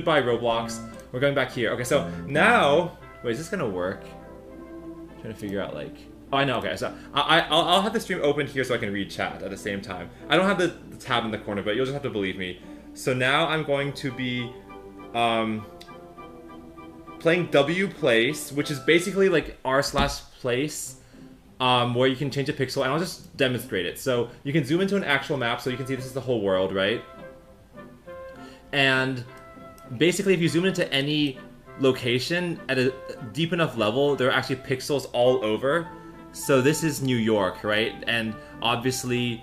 Goodbye, Roblox. We're going back here. Okay, so now... Wait, is this gonna work? I'm trying to figure out, like... Oh, I know, okay, so I'll have the stream open here so I can read chat at the same time. I don't have the tab in the corner, but you'll just have to believe me. So now I'm going to be... playing Wplace, which is basically like r/place, where you can change a pixel, and I'll just demonstrate it. So you can zoom into an actual map, so you can see this is the whole world, right? And basically, if you zoom into any location at a deep enough level, there are actually pixels all over. So this is New York, right? And obviously,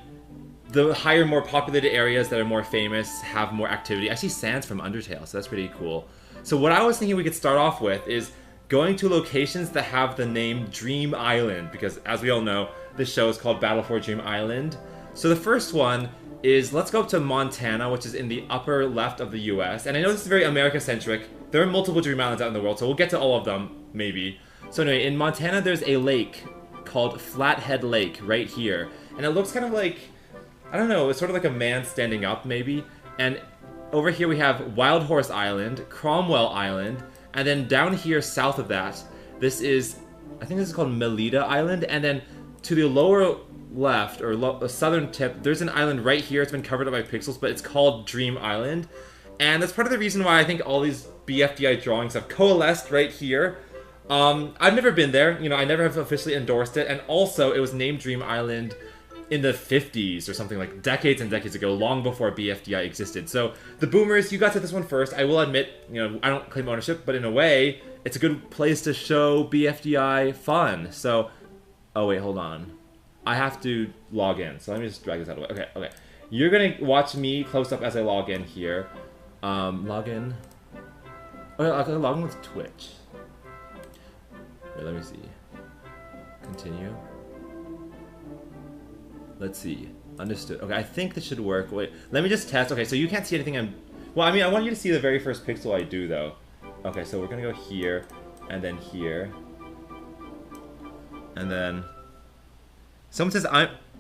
the higher, more populated areas that are more famous have more activity. I see Sans from Undertale, so that's pretty cool. So what I was thinking we could start off with is going to locations that have the name Dream Island, because as we all know, this show is called Battle for Dream Island. So the first one is, let's go up to Montana, which is in the upper left of the US. And I know this is very America-centric. There are multiple Dream Islands out in the world, so we'll get to all of them, maybe. So anyway, in Montana, there's a lake called Flathead Lake right here. And it looks kind of like, I don't know, it's sort of like a man standing up, maybe. And over here we have Wild Horse Island, Cromwell Island, and then down here south of that, this is, I think this is called Melita Island, and then to the lower left, or southern tip, there's an island right here. It's been covered up by pixels, but it's called Dream Island. And that's part of the reason why I think all these BFDI drawings have coalesced right here. I've never been there, you know, I never have officially endorsed it, and also it was named Dream Island in the 50s or something, like decades and decades ago, long before BFDI existed. So the boomers, you got to this one first. I will admit, you know, I don't claim ownership, but in a way, it's a good place to show BFDI fun. So, oh wait, hold on. I have to log in, so let me just drag this out of the way. Okay, okay. You're gonna watch me close up as I log in here. Log in. Okay, I'll log in with Twitch. Wait, let me see. Continue. Let's see. Understood. Okay, I think this should work. Wait, let me just test. Okay, so you can't see anything. Well, I mean, I want you to see the very first pixel I do, though. Okay, so we're gonna go here, and then here. And then... Someone says,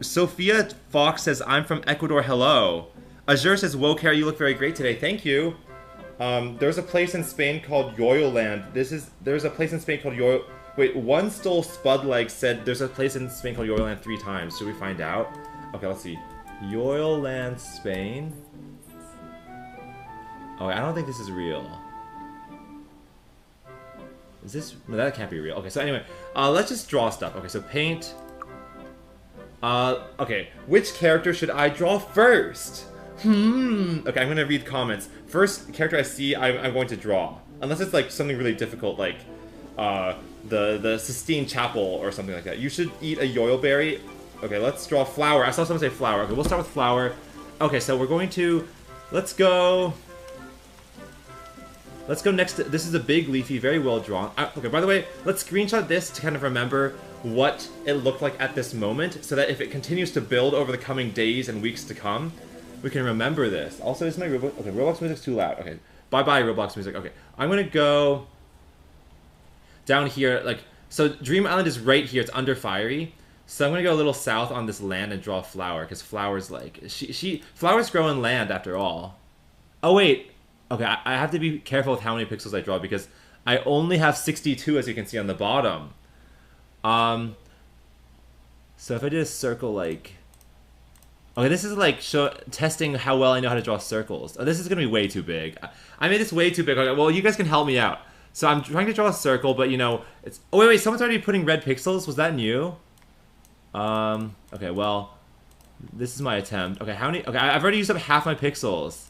Sophia Fox says, I'm from Ecuador, hello. Azure says, whoa, Carrie, you look very great today. Thank you. There's a place in Spain called Yoyoland. There's a place in Spain called Yoyo... Wait, one stole Spudleg said there's a place in Spain called Yoyoland 3 times. Should we find out? Okay, let's see. Yoyoland, Spain. Oh, I don't think this is real. Is this... No, that can't be real. Okay, so anyway, let's just draw stuff. Okay, so paint. Okay, which character should I draw first? Okay, I'm gonna read comments. First character I see, I'm going to draw. Unless it's like something really difficult, like, the Sistine Chapel or something like that. You should eat a yoyo berry. Okay, let's draw flower. I saw someone say flower. Okay, we'll start with flower. Okay, so we're going to... Let's go next to... This is a big leafy, very well drawn. Okay, by the way, let's screenshot this to kind of remember what it looked like at this moment, so that if it continues to build over the coming days and weeks to come, we can remember this. Also, is my Roblox... Okay, Roblox music's too loud. Okay, bye-bye Roblox music. Okay, I'm gonna go... down here, like, so Dream Island is right here, it's under Fiery, so I'm gonna go a little south on this land and draw a flower, because flowers, like, flowers grow in land after all. Oh wait, okay, I have to be careful with how many pixels I draw, because I only have 62, as you can see on the bottom. So if I did a circle, like, okay, this is like testing how well I know how to draw circles. Oh, this is gonna be way too big. I made this way too big. Okay, well, you guys can help me out. So I'm trying to draw a circle, but you know, it's... Oh, wait, someone's already putting red pixels? Was that new? Okay, well, this is my attempt. Okay, how many... Okay, I've already used up half my pixels.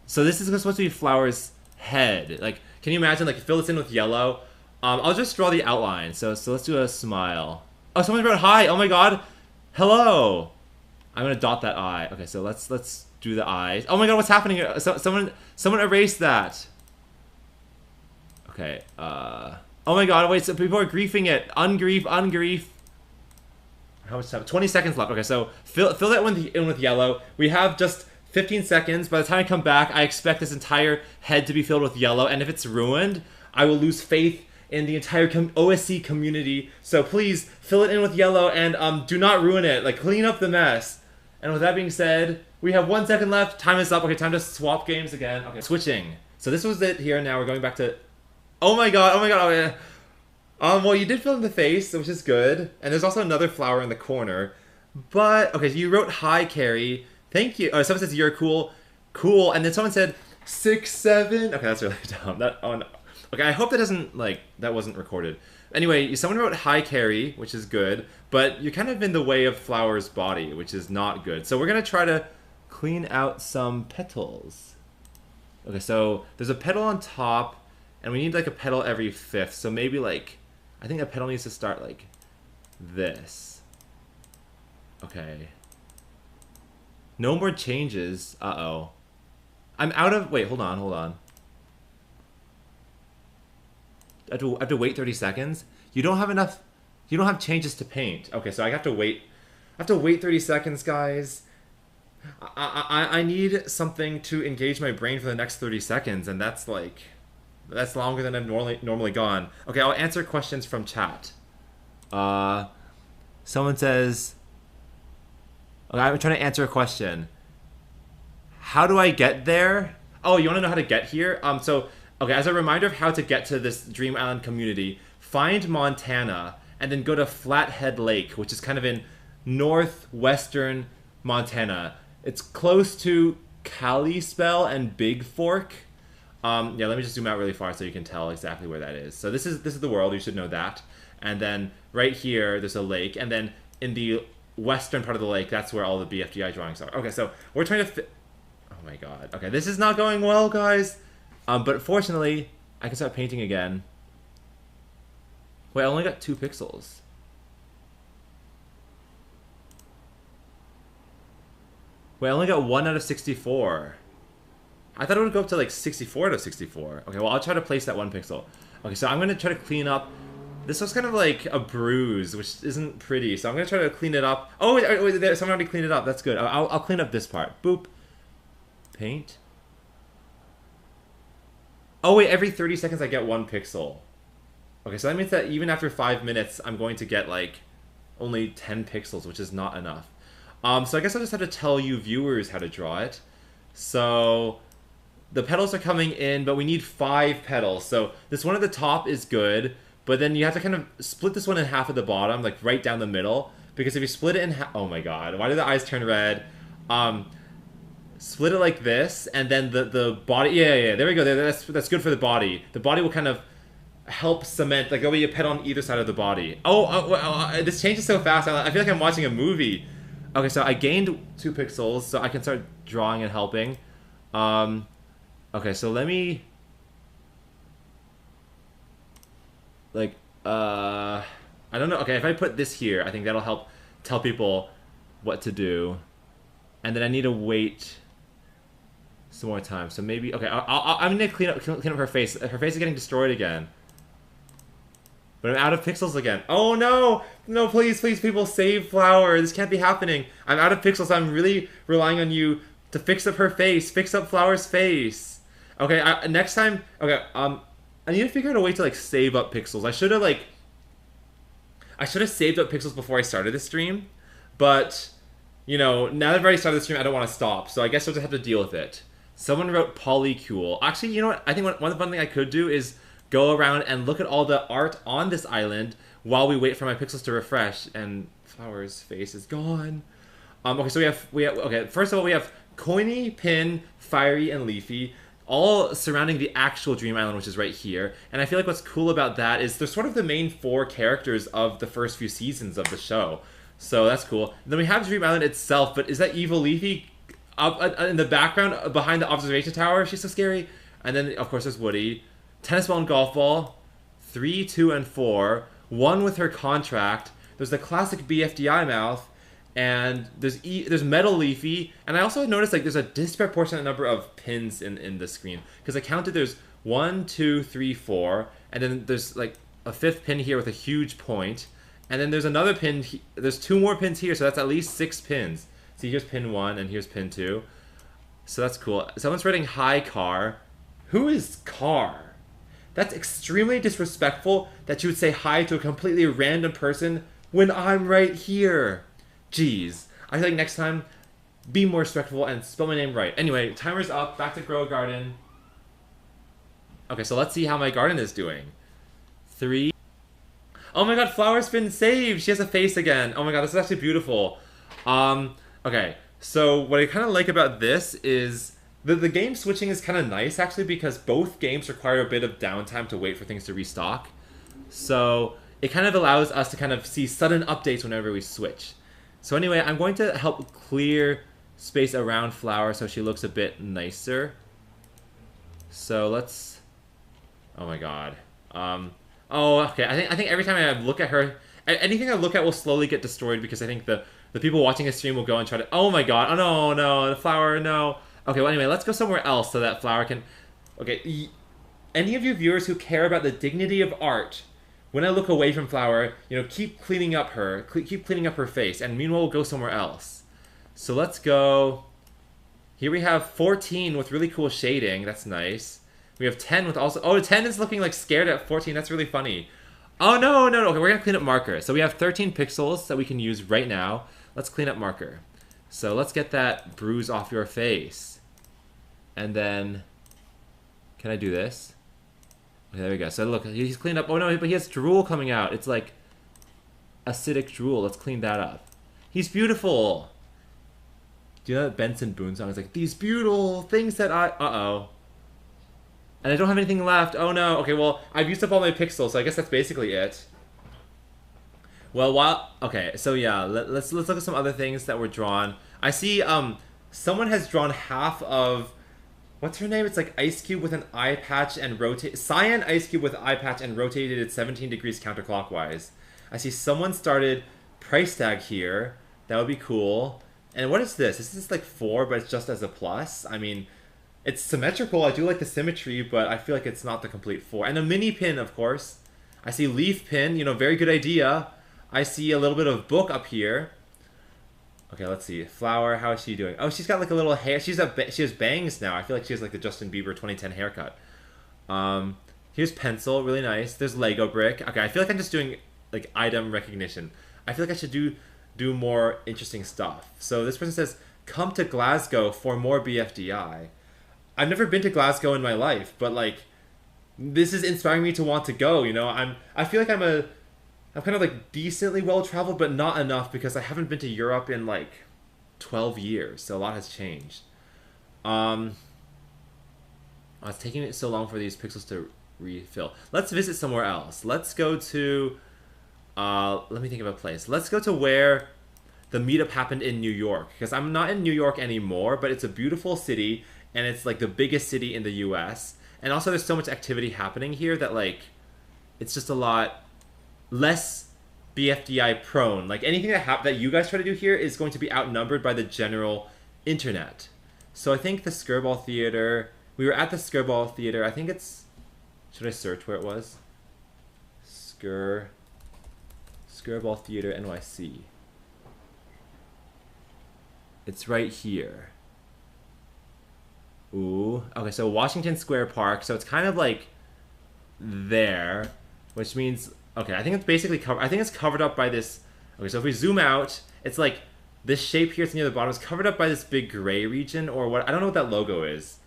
So this is supposed to be Flower's head. Like, can you imagine, like, fill this in with yellow? I'll just draw the outline. So let's do a smile. Oh, someone wrote hi! Oh my god! Hello! I'm gonna dot that eye. Okay, so let's do the eyes. Oh my god, what's happening here? Someone erased that! Okay, oh my god, wait, so people are griefing it. Ungrief, ungrief. How much time? 20 seconds left. Okay, so fill that one in with yellow. We have just 15 seconds. By the time I come back, I expect this entire head to be filled with yellow, and if it's ruined, I will lose faith in the entire OSC community. So please, fill it in with yellow, and do not ruin it. Like, clean up the mess. And with that being said, we have 1 second left. Time is up. Okay, time to swap games again. Okay, switching. So this was it here. Now we're going back to... Oh my god, oh my god, oh yeah. Well, you did fill in the face, which is good. And there's also another flower in the corner. But, okay, so you wrote, hi, Carrie. Thank you. Oh, someone says, you're cool. Cool. And then someone said, 6, 7. Okay, that's really dumb. That, oh, no. Okay, I hope that doesn't, like, that wasn't recorded. Anyway, someone wrote, hi, Carrie, which is good. But you're kind of in the way of Flower's body, which is not good. So we're going to try to clean out some petals. Okay, so there's a petal on top. And we need, like, a petal every 5th. So maybe, like... I think a petal needs to start like this. Okay. No more changes. Uh-oh. I'm out of... Wait, hold on, hold on. I have to wait 30 seconds? You don't have enough... You don't have changes to paint. Okay, so I have to wait... I have to wait 30 seconds, guys. I need something to engage my brain for the next 30 seconds, and that's like... That's longer than I've normally gone. Okay, I'll answer questions from chat. Someone says... Okay, I'm trying to answer a question. How do I get there? Oh, you want to know how to get here? Okay, as a reminder of how to get to this Dream Island community, find Montana, and then go to Flathead Lake, which is kind of in northwestern Montana. It's close to Kalispell and Big Fork. Yeah, let me just zoom out really far so you can tell exactly where that is. So this is the world, you should know that. And then right here, there's a lake. And then in the western part of the lake, that's where all the BFDI drawings are. Okay, so we're trying to oh my god. Okay, this is not going well, guys. But fortunately, I can start painting again. Wait, I only got 2 pixels. Wait, I only got 1 out of 64. I thought it would go up to like 64 out of 64. Okay, well, I'll try to place that 1 pixel. Okay, so I'm going to try to clean up. This looks kind of like a bruise, which isn't pretty. So I'm going to try to clean it up. Oh, wait, someone already cleaned it up. That's good. I'll clean up this part. Boop. Paint. Oh, wait, every 30 seconds I get 1 pixel. Okay, so that means that even after 5 minutes, I'm going to get like only 10 pixels, which is not enough. So I guess I'll just have to tell you viewers how to draw it. So... The petals are coming in, but we need 5 petals. So this one at the top is good, but then you have to kind of split this one in half at the bottom, like right down the middle. Because if you split it in half... Oh my god, why did the eyes turn red? Split it like this, and then the body... Yeah, there we go. That's good for the body. The body will kind of help cement, like there'll be a petal on either side of the body. This changes so fast. I feel like I'm watching a movie. Okay, so I gained 2 pixels, so I can start drawing and helping. Okay, so let me... Like, I don't know. Okay, if I put this here, I think that'll help tell people what to do. And then I need to wait some more time. So maybe... Okay, I'm going to clean up her face. Her face is getting destroyed again. But I'm out of pixels again. Oh, no! No, please, people, save Flower. This can't be happening. I'm out of pixels. I'm really relying on you to fix up her face. Fix up Flower's face. Okay, next time... Okay, I need to figure out a way to, like, save up pixels. I should have saved up pixels before I started the stream. But, you know, now that I've already started the stream, I don't want to stop. So I guess I'll just have to deal with it. Someone wrote polycule. Actually, you know what? I think one fun thing I could do is go around and look at all the art on this island while we wait for my pixels to refresh. And Flower's face is gone. Okay, so we have... Okay, first of all, we have Coiny, Pin, Fiery, and Leafy, all surrounding the actual Dream Island, which is right here. And I feel like what's cool about that is they're sort of the main 4 characters of the first few seasons of the show. So that's cool. Then we have Dream Island itself, but is that Evil Leafy up in the background behind the observation tower? She's so scary. And then, of course, there's Woody. Tennis ball and golf ball. 3, 2, and 4. 1 with her contract. There's the classic BFDI mouth. And there's Metal Leafy, and I also noticed like there's a disproportionate number of pins in the screen because I counted there's 1, 2, 3, 4, and then there's like a 5th pin here with a huge point, and then there's another pin. There's 2 more pins here, so that's at least 6 pins. See, here's pin 1 and here's pin 2, so that's cool. Someone's writing hi Car. Who is Car? That's extremely disrespectful that you would say hi to a completely random person when I'm right here. Jeez. I feel like next time, be more respectful and spell my name right. Anyway, timer's up. Back to Grow Garden. Okay, so let's see how my garden is doing. 3. Oh my god, Flower's been saved! She has a face again. Oh my god, this is actually beautiful. Okay, so what I kind of like about this is the game switching is kind of nice, actually, because both games require a bit of downtime to wait for things to restock. So it kind of allows us to kind of see sudden updates whenever we switch. So anyway, I'm going to help clear space around Flower so she looks a bit nicer. So let's... Oh my god. Oh, okay. I think every time I look at her, anything I look at will slowly get destroyed because I think the people watching a stream will go and try to... Oh my god. Oh no, no. The Flower, no. Okay, well anyway, let's go somewhere else so that Flower can... Okay, any of you viewers who care about the dignity of art, when I look away from Flower, you know, keep cleaning up her face, and meanwhile we'll go somewhere else. So let's go... Here we have 14 with really cool shading. That's nice. We have 10 with also... Oh, 10 is looking like scared at 14. That's really funny. Oh, no, no, no. Okay, we're going to clean up marker. So we have 13 pixels that we can use right now. Let's clean up marker. So let's get that bruise off your face. And then... Can I do this? Okay, there we go. So look, he's cleaned up. Oh, no, but he has drool coming out. It's like acidic drool. Let's clean that up. He's beautiful. Do you know that Benson Boone song is like, these beautiful things that I... Uh-oh. And I don't have anything left. Oh no. Okay, well, I've used up all my pixels, so I guess that's basically it. Well, okay, so yeah, let's look at some other things that were drawn. I see someone has drawn half of... What's her name? It's like Ice Cube with an eye patch and rotate... Cyan Ice Cube with eye patch and rotated it 17 degrees counterclockwise. I see someone started price tag here. That would be cool. And what is this? Is this like 4, but it's just as a plus? I mean... It's symmetrical. I do like the symmetry, but I feel like it's not the complete 4. And a mini pin, of course. I see leaf pin. You know, very good idea. I see a little bit of book up here. Okay, let's see. Flower, how is she doing? Oh, she's got like a little hair. She has bangs now. I feel like she has like the Justin Bieber 2010 haircut. Here's pencil. Really nice. There's Lego brick. Okay, I feel like I'm just doing like item recognition. I feel like I should do more interesting stuff. So this person says, come to Glasgow for more BFDI. I've never been to Glasgow in my life, but like, this is inspiring me to want to go. You know, I feel like I'm kind of like decently well traveled, but not enough because I haven't been to Europe in like 12 years, so a lot has changed. Oh, it's taking it so long for these pixels to refill. Let's visit somewhere else. Let's go to, let me think of a place. Let's go to where the meetup happened in New York, because I'm not in New York anymore, but it's a beautiful city. And it's like the biggest city in the US. And also there's so much activity happening here that like, it's just a lot less BFDI prone. Like anything that you guys try to do here is going to be outnumbered by the general internet. So I think the Skirball Theater, we were at the Skirball Theater. I think it's, should I search where it was? Skirball Theater NYC. It's right here. Ooh, okay, so Washington Square Park, so it's kind of like there, which means, okay, I think it's basically covered, I think it's covered up by this, okay, so if we zoom out, it's like, this shape here, it's near the bottom, is covered up by this big gray region, or what, I don't know what that logo is.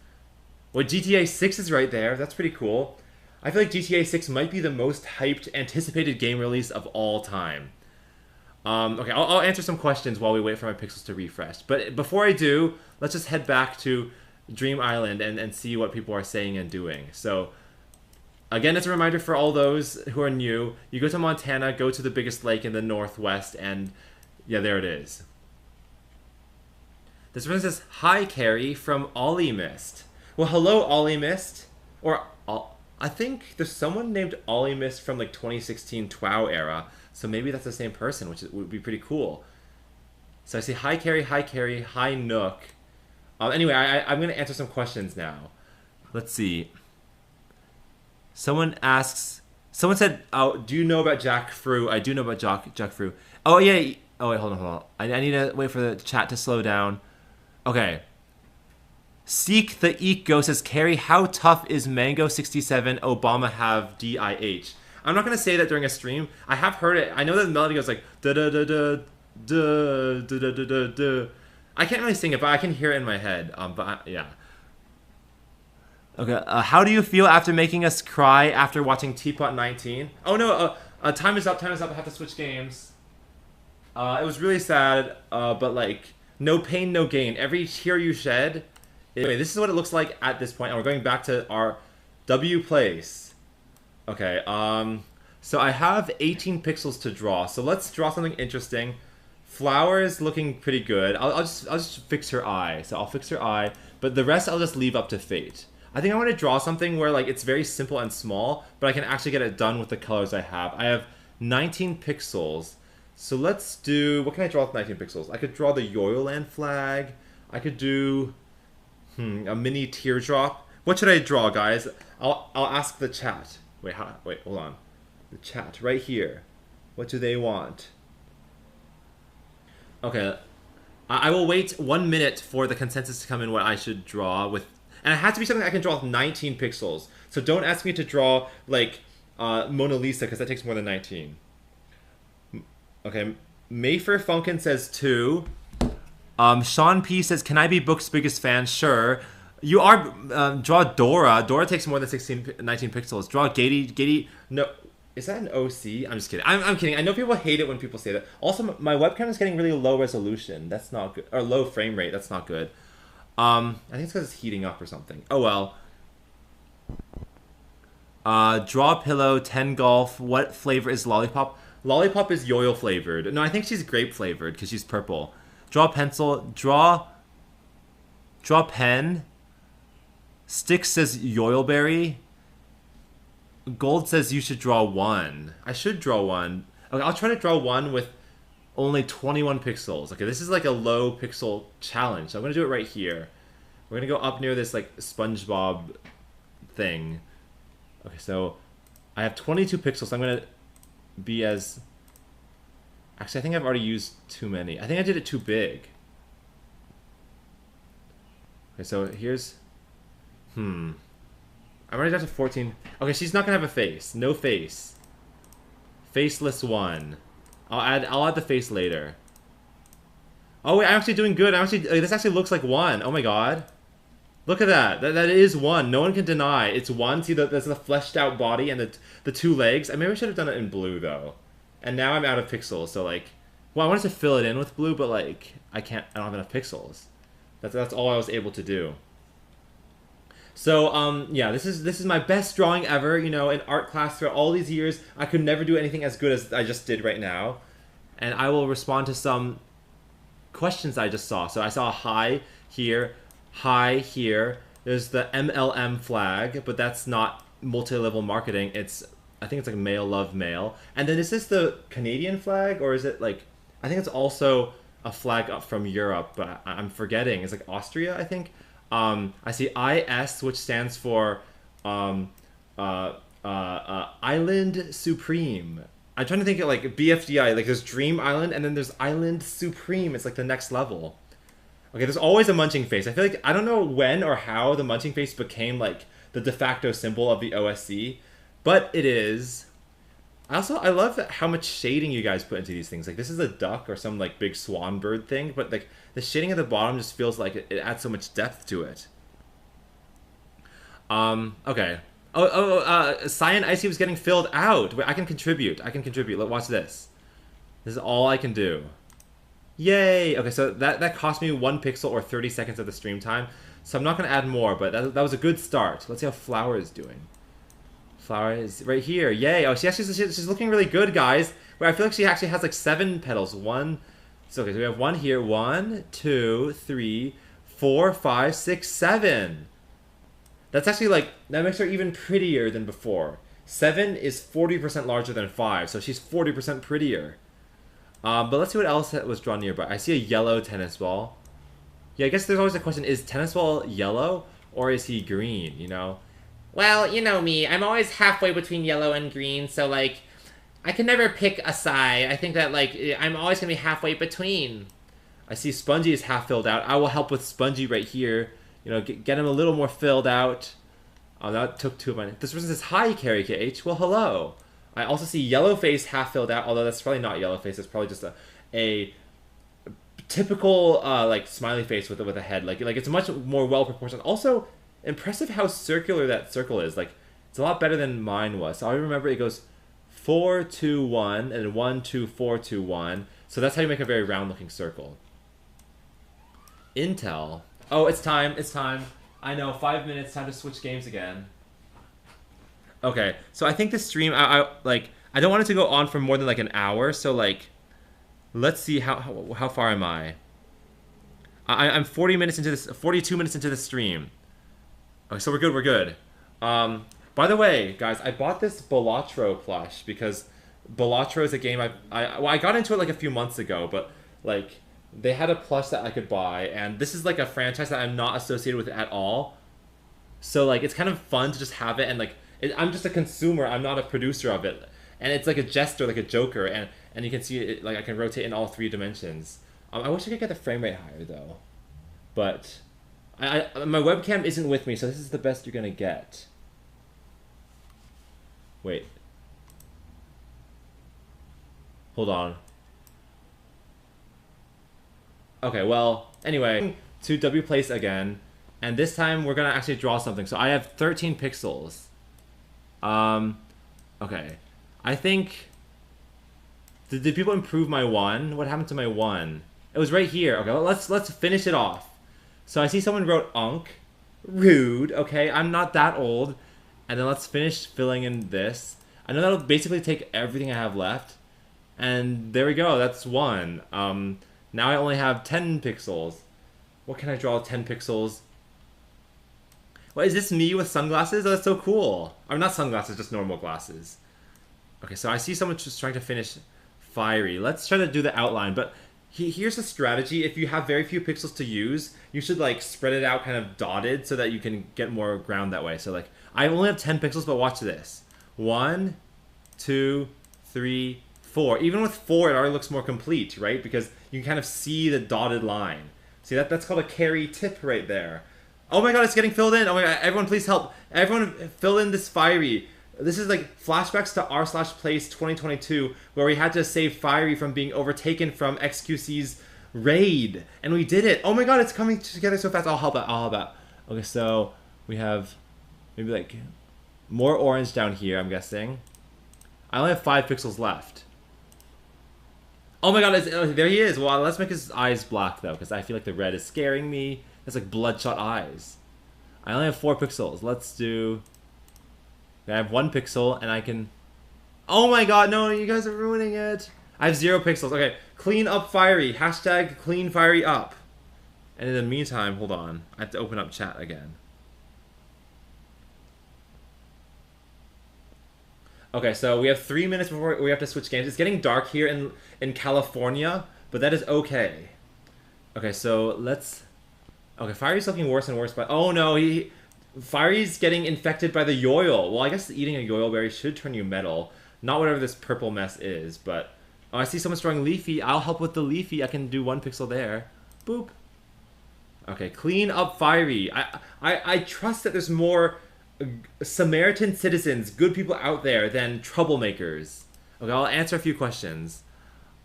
Well, GTA 6 is right there, that's pretty cool. I feel like GTA 6 might be the most hyped, anticipated game release of all time. Okay, I'll answer some questions while we wait for my pixels to refresh, but before I do, let's just head back to Dream Island and see what people are saying and doing. So again, as a reminder for all those who are new, you go to Montana, go to the biggest lake in the northwest, and yeah, there it is. This one says, hi Carrie from Ollie Mist. Well, hello Ollie Mist. Or I think there's someone named Ollie Mist from like 2016 TWOW era, so maybe that's the same person, which would be pretty cool. So I say hi Carrie, hi Nook. Anyway, I'm going to answer some questions now. Let's see. Someone said, oh, do you know about Jack Frew? I do know about Jack Frew. Oh, yeah. Oh, wait, hold on. I need to wait for the chat to slow down. Okay. Seek the Eco says, Carrie, how tough is Mango 67 Obama have DIH? I'm not going to say that during a stream. I have heard it. I know that the melody goes like, da-da-da-da, da-da-da-da-da-da. I can't really sing it, but I can hear it in my head. Yeah. Okay, how do you feel after making us cry after watching Teapot 19? Oh no, time is up, time is up. I have to switch games. It was really sad, but like, no pain, no gain. Every tear you shed. Anyway, this is what it looks like at this point, and we're going back to our Wplace. Okay, so I have 18 pixels to draw, so let's draw something interesting. Flower is looking pretty good. I'll just fix her eye. So I'll fix her eye, but the rest I'll just leave up to fate. I think I want to draw something where like it's very simple and small, but I can actually get it done with the colors I have. I have 19 pixels. So let's do, what can I draw with 19 pixels? I could draw the Yoyoland flag. I could do a mini teardrop. What should I draw, guys? I'll ask the chat. Wait, hold on. The chat right here. What do they want? Okay, I will wait 1 minute for the consensus to come in what I should draw with, and it has to be something I can draw with 19 pixels. So don't ask me to draw like Mona Lisa because that takes more than 19. Okay, Mayfair Funkin says 2. Sean P says, "Can I be Book's biggest fan?" Sure. You are. Draw Dora. Dora takes more than 19 pixels. Draw Gady. No. Is that an OC? I'm just kidding. I'm kidding. I know people hate it when people say that. Also, my webcam is getting really low resolution. That's not good. Or low frame rate. That's not good. I think it's because it's heating up or something. Oh well. Draw Pillow, 10 Golf. What flavor is Lollipop? Lollipop is Yoyo flavored. No, I think she's grape flavored because she's purple. Draw Pencil. Draw Pen. Sticks says Yoyleberry. Gold says you should draw 1. I should draw 1. Okay, I'll try to draw 1 with only 21 pixels. Okay, this is like a low pixel challenge. So I'm going to do it right here. We're going to go up near this like SpongeBob thing. Okay, so I have 22 pixels. So I'm going to be as... Actually, I think I've already used too many. I think I did it too big. Okay, so here's... I'm already down to 14. Okay, she's not gonna have a face. No face. Faceless 1. I'll add the face later. Oh wait, I'm actually doing good. This actually looks like 1. Oh my god. Look at that. That is 1. No one can deny. It's 1. See, there's the fleshed out body and the 2 legs. I maybe I should have done it in blue though. And now I'm out of pixels, so like, well, I wanted to fill it in with blue, but like, I don't have enough pixels. That's all I was able to do. So, yeah, this is my best drawing ever, you know, in art class throughout all these years. I could never do anything as good as I just did right now. And I will respond to some questions I just saw. So I saw a hi here. There's the MLM flag, but that's not multi-level marketing. I think it's like male love male. And then is this the Canadian flag, or is it like, I think it's also a flag up from Europe, but I'm forgetting. It's like Austria, I think. I see IS, which stands for Island Supreme. I'm trying to think of like BFDI, like there's Dream Island, and then there's Island Supreme. It's like the next level. Okay, there's always a munching face. I feel like, I don't know when or how the munching face became like the de facto symbol of the OSC, but it is. I love how much shading you guys put into these things. Like this is a duck or some like big swan bird thing, but like the shading at the bottom just feels like it adds so much depth to it. Okay. Cyan Icy was getting filled out. Wait, I can contribute. Watch this. This is all I can do. Yay! Okay, so that cost me 1 pixel or 30 seconds of the stream time. So I'm not going to add more, but that was a good start. Let's see how Flower is doing. Flower is right here. Yay! Oh, she's looking really good, guys. Wait, I feel like she actually has like 7 petals. So we have 1 here. 1, 2, 3, 4, 5, 6, 7. That's actually like, that makes her even prettier than before. 7 is 40% larger than 5, so she's 40% prettier. But let's see what else was drawn nearby. I see a yellow tennis ball. Yeah, I guess there's always a question, is tennis ball yellow or is he green, you know? Well, you know me, I'm always halfway between yellow and green, so like, I can never pick a side. I think that like, I'm always gonna be halfway between. I see Spongy is half filled out. I will help with Spongy right here. You know, get him a little more filled out. Oh, that took 2 of mine. This person says, hi, CaryKH. Well, hello. I also see Yellowface half filled out, although that's probably not Yellowface. It's probably just a typical like smiley face with a head. Like it's much more well proportioned. Also, impressive how circular that circle is. Like, it's a lot better than mine was. So I remember it goes 4, 2, 1, and 1, 2, 4, 2, 1. So that's how you make a very round-looking circle. Intel. Oh, it's time. It's time. I know. 5 minutes. Time to switch games again. Okay. So I think this stream, I don't want it to go on for more than like an hour. So like, let's see how far am I? I'm 40 minutes into this. 42 minutes into the stream. Okay, so we're good. We're good. By the way, guys, I bought this Balatro plush because Balatro is a game I got into it like a few months ago, but like they had a plush that I could buy, and this is like a franchise that I'm not associated with at all. So like it's kind of fun to just have it, and like I'm just a consumer. I'm not a producer of it, and it's like a jester, like a Joker, and you can see it like I can rotate in all 3 dimensions. I wish I could get the frame rate higher though, but my webcam isn't with me, so this is the best you're gonna get. Wait. Hold on. Okay, well, anyway, to Wplace again, and this time we're gonna actually draw something. So I have 13 pixels. Okay. I think... Did people improve my 1? What happened to my 1? It was right here. Okay, well, let's finish it off. So I see someone wrote Unk. Rude. Okay, I'm not that old. And then let's finish filling in this. I know that'll basically take everything I have left. And there we go. That's 1. Now I only have 10 pixels. What can I draw with 10 pixels? What, is this me with sunglasses? Oh, that's so cool. Or not sunglasses, just normal glasses. Okay, so I see someone just trying to finish Fiery. Let's try to do the outline. But here's a strategy. If you have very few pixels to use, you should like spread it out kind of dotted so that you can get more ground that way. So like, I only have 10 pixels, but watch this. 1, 2, 3, 4. Even with 4, it already looks more complete, right? Because you can kind of see the dotted line. See, that's called a Cary tip right there. Oh my god, it's getting filled in. Oh my god, everyone please help. Everyone fill in this Fiery. This is like flashbacks to r/place 2022, where we had to save Fiery from being overtaken from XQC's raid. And we did it. Oh my god, it's coming together so fast. I'll help out. I'll help out. Okay, so we have maybe like more orange down here, I'm guessing. I only have 5 pixels left. Oh my god, there he is. Well, let's make his eyes black though, because I feel like the red is scaring me. That's like bloodshot eyes. I only have 4 pixels. Let's do... I have 1 pixel, and I can... Oh my god, no, you guys are ruining it. I have 0 pixels. Okay, clean up Fiery. Hashtag clean Fiery up. And in the meantime, hold on. I have to open up chat again. Okay, so we have 3 minutes before we have to switch games. It's getting dark here in California, but that is okay. Okay, so let's... Okay, Fiery's looking worse and worse, but... Oh no, Fiery's getting infected by the yoil. Well, I guess eating a yoil berry should turn you metal. Not whatever this purple mess is, but... Oh, I see someone's drawing Leafy. I'll help with the Leafy. I can do 1 pixel there. Boop. Okay, clean up Fiery. I trust that there's more Samaritan citizens, good people out there than troublemakers. Okay, I'll answer a few questions.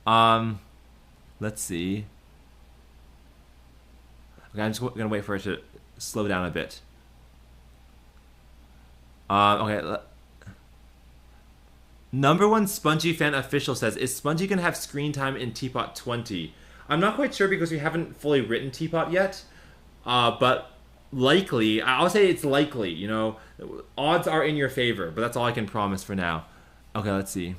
Let's see. Okay, I'm just gonna wait for it to slow down a bit. Okay. Number 1 Spongy fan official says, is Spongy gonna have screen time in Teapot 20? I'm not quite sure because we haven't fully written Teapot yet, but likely. I'll say it's likely. You know, odds are in your favor, but that's all I can promise for now. Okay, let's see.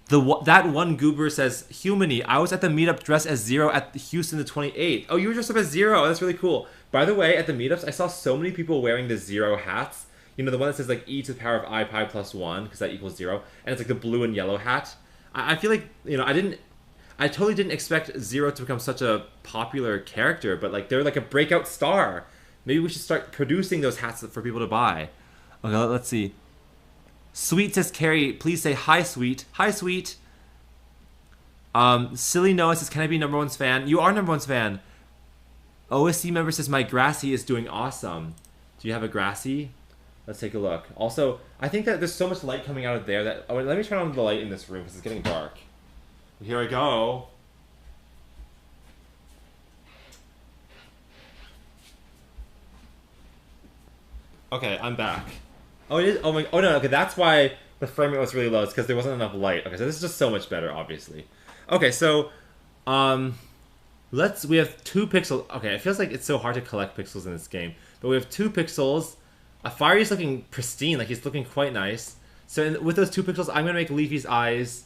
That one goober says, Humany, I was at the meetup dressed as Zero at Houston the 28th. Oh, you were dressed up as Zero. That's really cool. By the way, at the meetups, I saw so many people wearing the Zero hats. You know, the one that says like e to the power of I pi plus 1, because that equals 0. And it's like the blue and yellow hat. I feel like, you know, I totally didn't expect Zero to become such a popular character, but like they're like a breakout star. Maybe we should start producing those hats for people to buy. Okay, let's see. Sweet says, Cary, please say hi, Sweet. Hi, Sweet. Silly Noah says, can I be number 1's fan? You are number 1's fan. OSC member says, my Grassy is doing awesome. Do you have a Grassy? Let's take a look. Also, I think that there's so much light coming out of there that... Oh, wait, let me turn on the light in this room because it's getting dark. Here I go. Okay, I'm back. Oh, it is. Oh my. Oh no. Okay, that's why the frame rate was really low. It's because there wasn't enough light. Okay, so this is just so much better, obviously. Okay, so um, we have 2 pixels. Okay, it feels like it's so hard to collect pixels in this game, but we have 2 pixels. Fiery is looking pristine, like he's looking quite nice. So with those 2 pixels, I'm gonna make Leafy's eyes.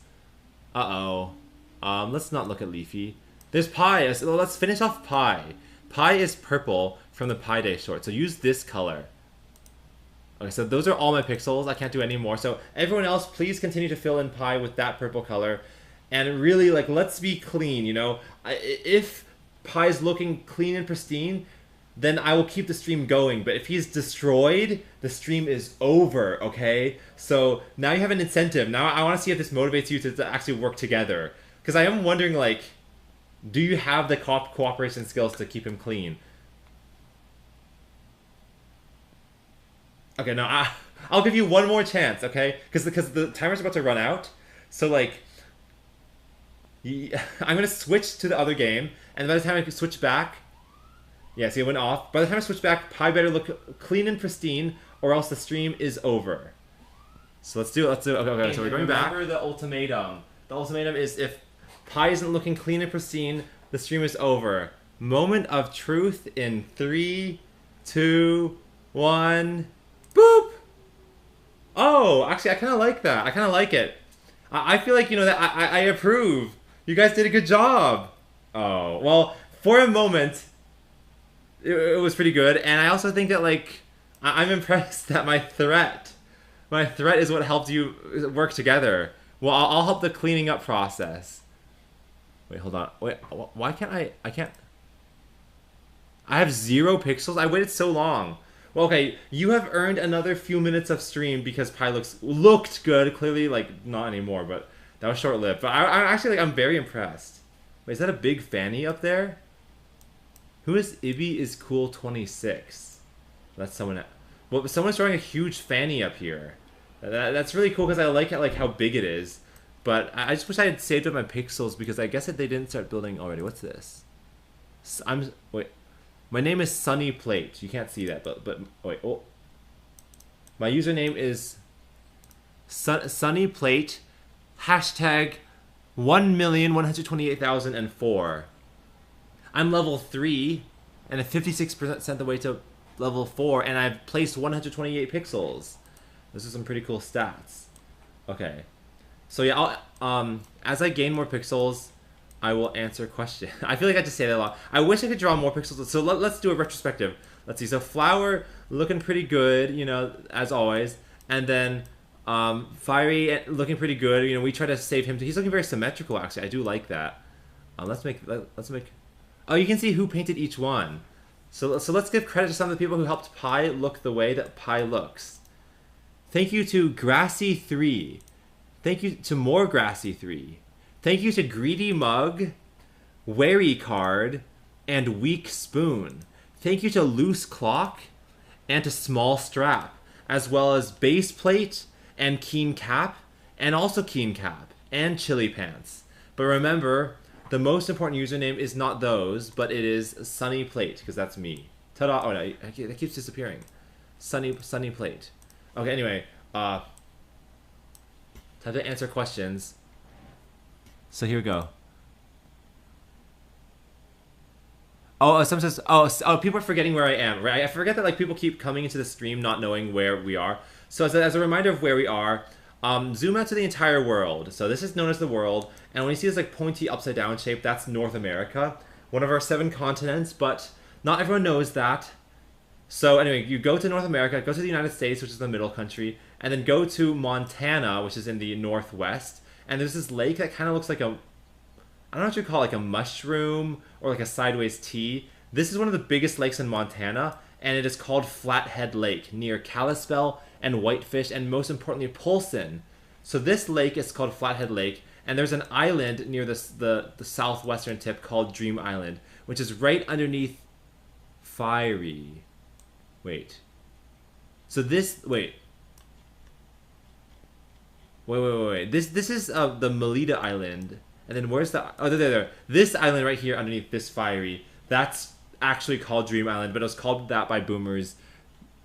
Let's not look at Leafy. There's Pi. So let's finish off Pi. Pi is purple from the Pi Day short, so use this color. Okay, so those are all my pixels. I can't do any more. So everyone else, please continue to fill in Pi with that purple color. And really, like, let's be clean, you know? If Pi's looking clean and pristine, then I will keep the stream going. But if he's destroyed, the stream is over, okay? So now you have an incentive. Now I want to see if this motivates you to actually work together. Because I am wondering, like, do you have the cooperation skills to keep him clean? Okay, no, I'll give you one more chance, okay? Because the timer's about to run out. So, like, I'm going to switch to the other game. And by the time I switch back... Yeah, see, it went off. By the time I switch back, Pi better look clean and pristine, or else the stream is over. So let's do it. Okay, so we're going back. Remember the ultimatum. The ultimatum is if Pi isn't looking clean and pristine, the stream is over. Moment of truth in 3, 2, 1... Boop! Oh, actually, I kind of like that. I kind of like it. I feel like, you know, that I approve. You guys did a good job. Oh, well, for a moment, it was pretty good. And I also think that, like, I'm impressed that my threat is what helped you work together. Well, I'll help the cleaning up process. Wait, hold on. Wait, why can't I can't... I have 0 pixels? I waited so long. Well, okay, you have earned another few minutes of stream because Pi looked good. Clearly, like, not anymore, but that was short-lived. But I actually, like, I'm very impressed. Wait, is that a big fanny up there? Who is Ibby is cool 26? That's someone... Well, someone's drawing a huge fanny up here. That's really cool because I like it, like, how big it is. But I just wish I had saved up my pixels because I guess that they didn't start building already. What's this? Wait. My name is Sunny Plate. You can't see that, but wait. Oh, my username is Sunny Plate. Hashtag 1,128,004. I'm level 3, and at 56% the way to level 4, and I've placed 128 pixels. Those are some pretty cool stats. Okay, so yeah, as I gain more pixels, I will answer questions. I feel like I just say that a lot. I wish I could draw more pixels. So let's do a retrospective. Let's see. So Flower looking pretty good, you know, as always. And then Fiery looking pretty good. You know, we try to save him. He's looking very symmetrical, actually. I do like that. Let's make. Oh, you can see who painted each one. So let's give credit to some of the people who helped Pi look the way that Pi looks. Thank you to Grassy3. Thank you to more Grassy3. Thank you to Greedy Mug, Wary Card, and Weak Spoon. Thank you to Loose Clock and to Small Strap, as well as Base Plate and Keen Cap, and also Keen Cap, and Chili Pants. But remember, the most important username is not those, but it is Sunny Plate, because that's me. Ta-da! Oh no, that keeps disappearing. Sunny Plate. Okay, anyway, time to answer questions. So here we go. Oh, someone says, oh, people are forgetting where I am, right? I forget that, like, people keep coming into the stream not knowing where we are. So as a reminder of where we are, zoom out to the entire world. So this is known as the world, and when you see this, like, pointy upside down shape, that's North America, one of our 7 continents, but not everyone knows that. So anyway, you go to North America, go to the United States, which is the middle country, and then go to Montana, which is in the northwest. And there's this lake that kind of looks like I don't know what you call it, like a mushroom or like a sideways T. This is one of the biggest lakes in Montana, and it is called Flathead Lake near Kalispell and Whitefish, and most importantly, Polson. So this lake is called Flathead Lake, and there's an island near the southwestern tip called Dream Island, which is right underneath Fiery. Wait. So this, wait. This is the Melita Island. And then where's the... Oh, there. This island right here underneath this Fiery. That's actually called Dream Island, but it was called that by boomers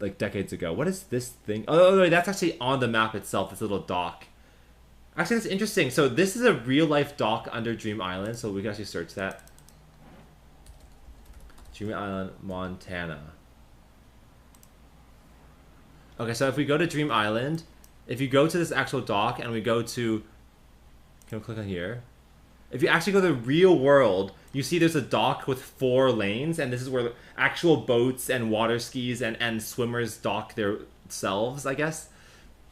like decades ago. What is this thing? Oh, no, that's actually on the map itself. This little dock. Actually, that's interesting. So this is a real life dock under Dream Island. So we can actually search that. Dream Island, Montana. Okay, so if we go to Dream Island, if you go to this actual dock and we go to, can we click on here? If you actually go to the real world, you see there's a dock with 4 lanes, and this is where actual boats and water skis and swimmers dock themselves, I guess.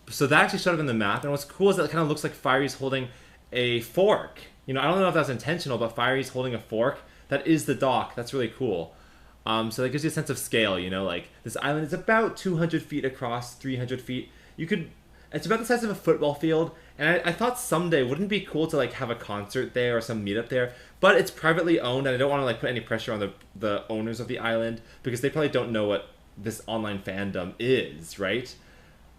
So that actually showed up in the map, and what's cool is that it kind of looks like Firey's holding a fork. You know, I don't know if that's intentional, but Firey's holding a fork. That is the dock. That's really cool. So that gives you a sense of scale, you know, like this island is about 200 feet across, 300 feet. It's about the size of a football field, and I thought someday, wouldn't it be cool to like have a concert there or some meetup there? But it's privately owned, and I don't want to like put any pressure on the owners of the island, because they probably don't know what this online fandom is, right?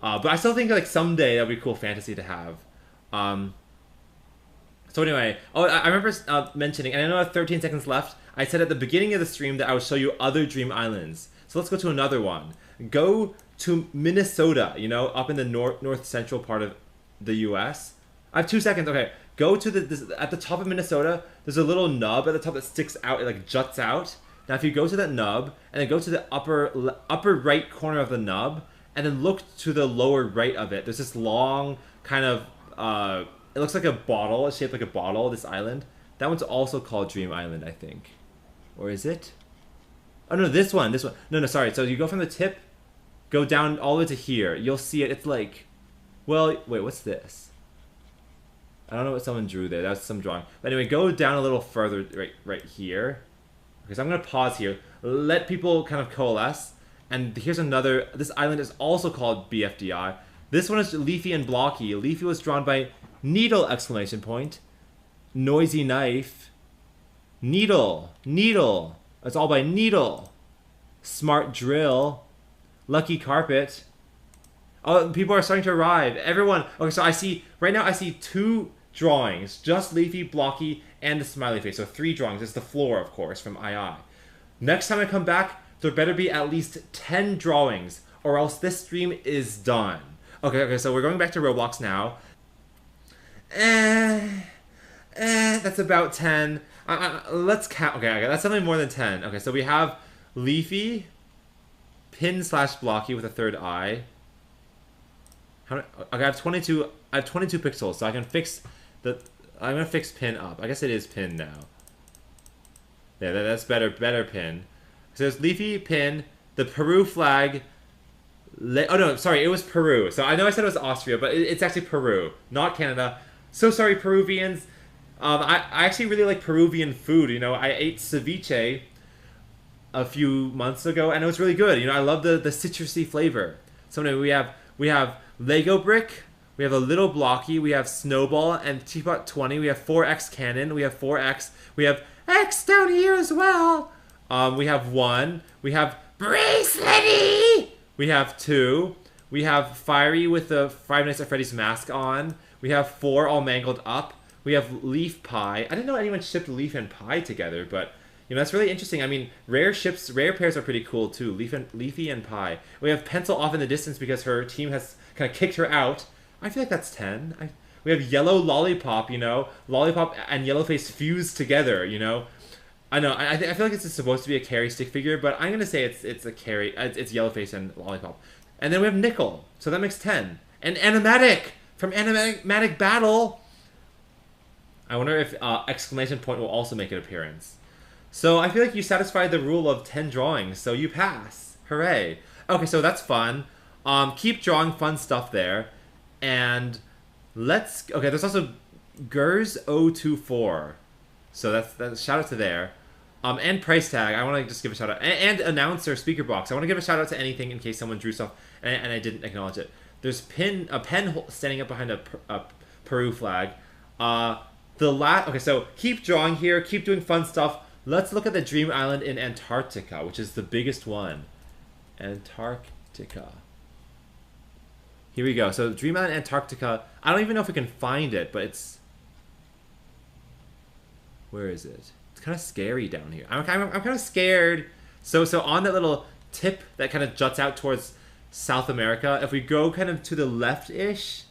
But I still think like someday that would be a cool fantasy to have. So anyway, I remember mentioning, and I know I have 13 seconds left, I said at the beginning of the stream that I would show you other dream islands. So let's go to another one. Go to Minnesota, you know, up in the north central part of the US. I have 2 seconds. Okay, go to at the top of Minnesota, there's a little nub at the top that sticks out, it like juts out. Now if you go to that nub, and then go to the upper right corner of the nub, and then look to the lower right of it, there's this long kind of, it looks like a bottle, it's shaped like a bottle, this island. That one's also called Dream Island, I think. Or is it? Oh no, this one. No, sorry. So you go from the tip, go down all the way to here. You'll see it. It's like, well, wait, what's this? I don't know what someone drew there. That's some drawing. But anyway, go down a little further right here. Okay, so I'm going to pause here. Let people kind of coalesce. And here's another. This island is also called BFDI. This one is Leafy and Blocky. Leafy was drawn by Needle, exclamation point. Noisy Knife. Needle. It's all by Needle. Smart Drill. Lucky Carpet. Oh, people are starting to arrive. Everyone. Okay, so right now I see 2 drawings. Just Leafy, Blocky, and the smiley face. So 3 drawings. It's the floor, of course, from II. Next time I come back, there better be at least 10 drawings, or else this stream is done. Okay, so we're going back to Roblox now. That's about 10. Let's count. Okay, that's something more than 10. Okay, so we have Leafy, Pin/Blocky with a 3rd eye. Okay, I have 22. I have 22 pixels, so I can fix I'm gonna fix Pin up. I guess it is Pin now. Yeah, that's better Pin. So there's Leafy, Pin, the Peru flag. Oh no, sorry, it was Peru. So I know I said it was Austria, but it's actually Peru, not Canada. So sorry, Peruvians. I actually really like Peruvian food. You know, I ate ceviche a few months ago, and it was really good. You know, I love the citrusy flavor. So anyway, we have Lego Brick, we have a Little Blocky, we have Snowball and Teapot 20. We have 4X Cannon, we have 4X, we have X down here as well. We have 1, we have Bracelety, we have 2, we have Fiery with the Five Nights at Freddy's mask on. We have 4 all mangled up. We have Leaf Pie. I didn't know anyone shipped Leaf and Pie together, but you know that's really interesting. I mean, rare pairs are pretty cool too. Leafy and Pie. We have Pencil off in the distance because her team has kind of kicked her out. I feel like that's 10. We have Yellow Lollipop. You know, Lollipop and Yellowface fused together. You know, I know. I feel like this is supposed to be a Cary stick figure, but I'm gonna say it's a Cary. It's Yellowface and Lollipop. And then we have Nickel, so that makes 10. And Animatic from Animatic Battle. I wonder if exclamation point will also make an appearance. So I feel like you satisfied the rule of 10 drawings, so you pass. Hooray. Okay, so that's fun. Keep drawing fun stuff there. And okay, there's also Gers024. So that's shout out to there. And Price Tag, I want to just give a shout out. And Announcer Speaker Box. I want to give a shout out to anything in case someone drew stuff and I didn't acknowledge it. There's a pen standing up behind a Peru flag. Okay, so keep drawing here, keep doing fun stuff. Let's look at the Dream Island in Antarctica, which is the biggest one. Antarctica. Here we go. So Dream Island Antarctica. I don't even know if we can find it, but it's... Where is it? It's kind of scary down here. I'm kind of scared. So on that little tip that kind of juts out towards South America. If we go kind of to the left-ish,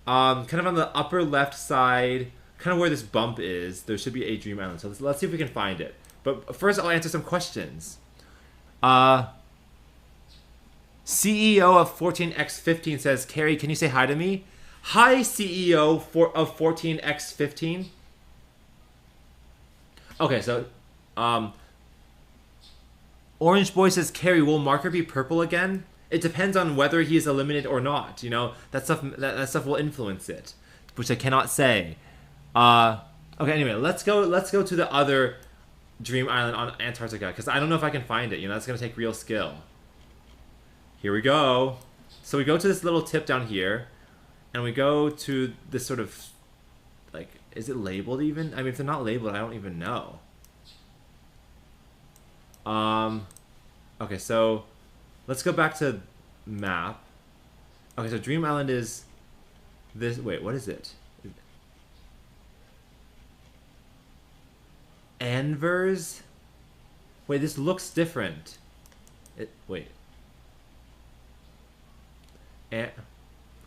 kind of on the upper left side, kind of where this bump is, there should be a dream island. So let's see if we can find it. But first, I'll answer some questions. CEO of 14x15 says, Cary, can you say hi to me? Hi, CEO of 14x15. Okay, so Orange Boy says, Cary, will Marker be purple again? It depends on whether he is eliminated or not. You know, that stuff will influence it, which I cannot say. Okay, anyway, let's go to the other dream island on Antarctica, because I don't know if I can find it. You know, that's gonna take real skill. Here we go. So we go to this little tip down here, and we go to this sort of, like, is it labeled even? I mean, if they're not labeled, I don't even know. Okay, so let's go back to map. Okay, so Dream Island is this. Wait, what is it? Anvers? Wait, this looks different. Wait.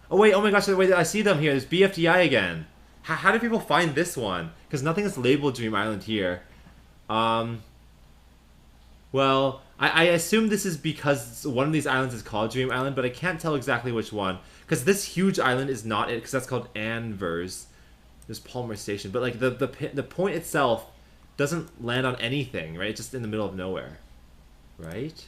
Oh wait, oh my gosh, wait, I see them here. There's BFDI again. How do people find this one? Because nothing is labeled Dream Island here. Well, I assume this is because one of these islands is called Dream Island, but I can't tell exactly which one. Because this huge island is not it, because that's called Anvers. There's Palmer Station. But like the point itself doesn't land on anything, right? It's just in the middle of nowhere. Right?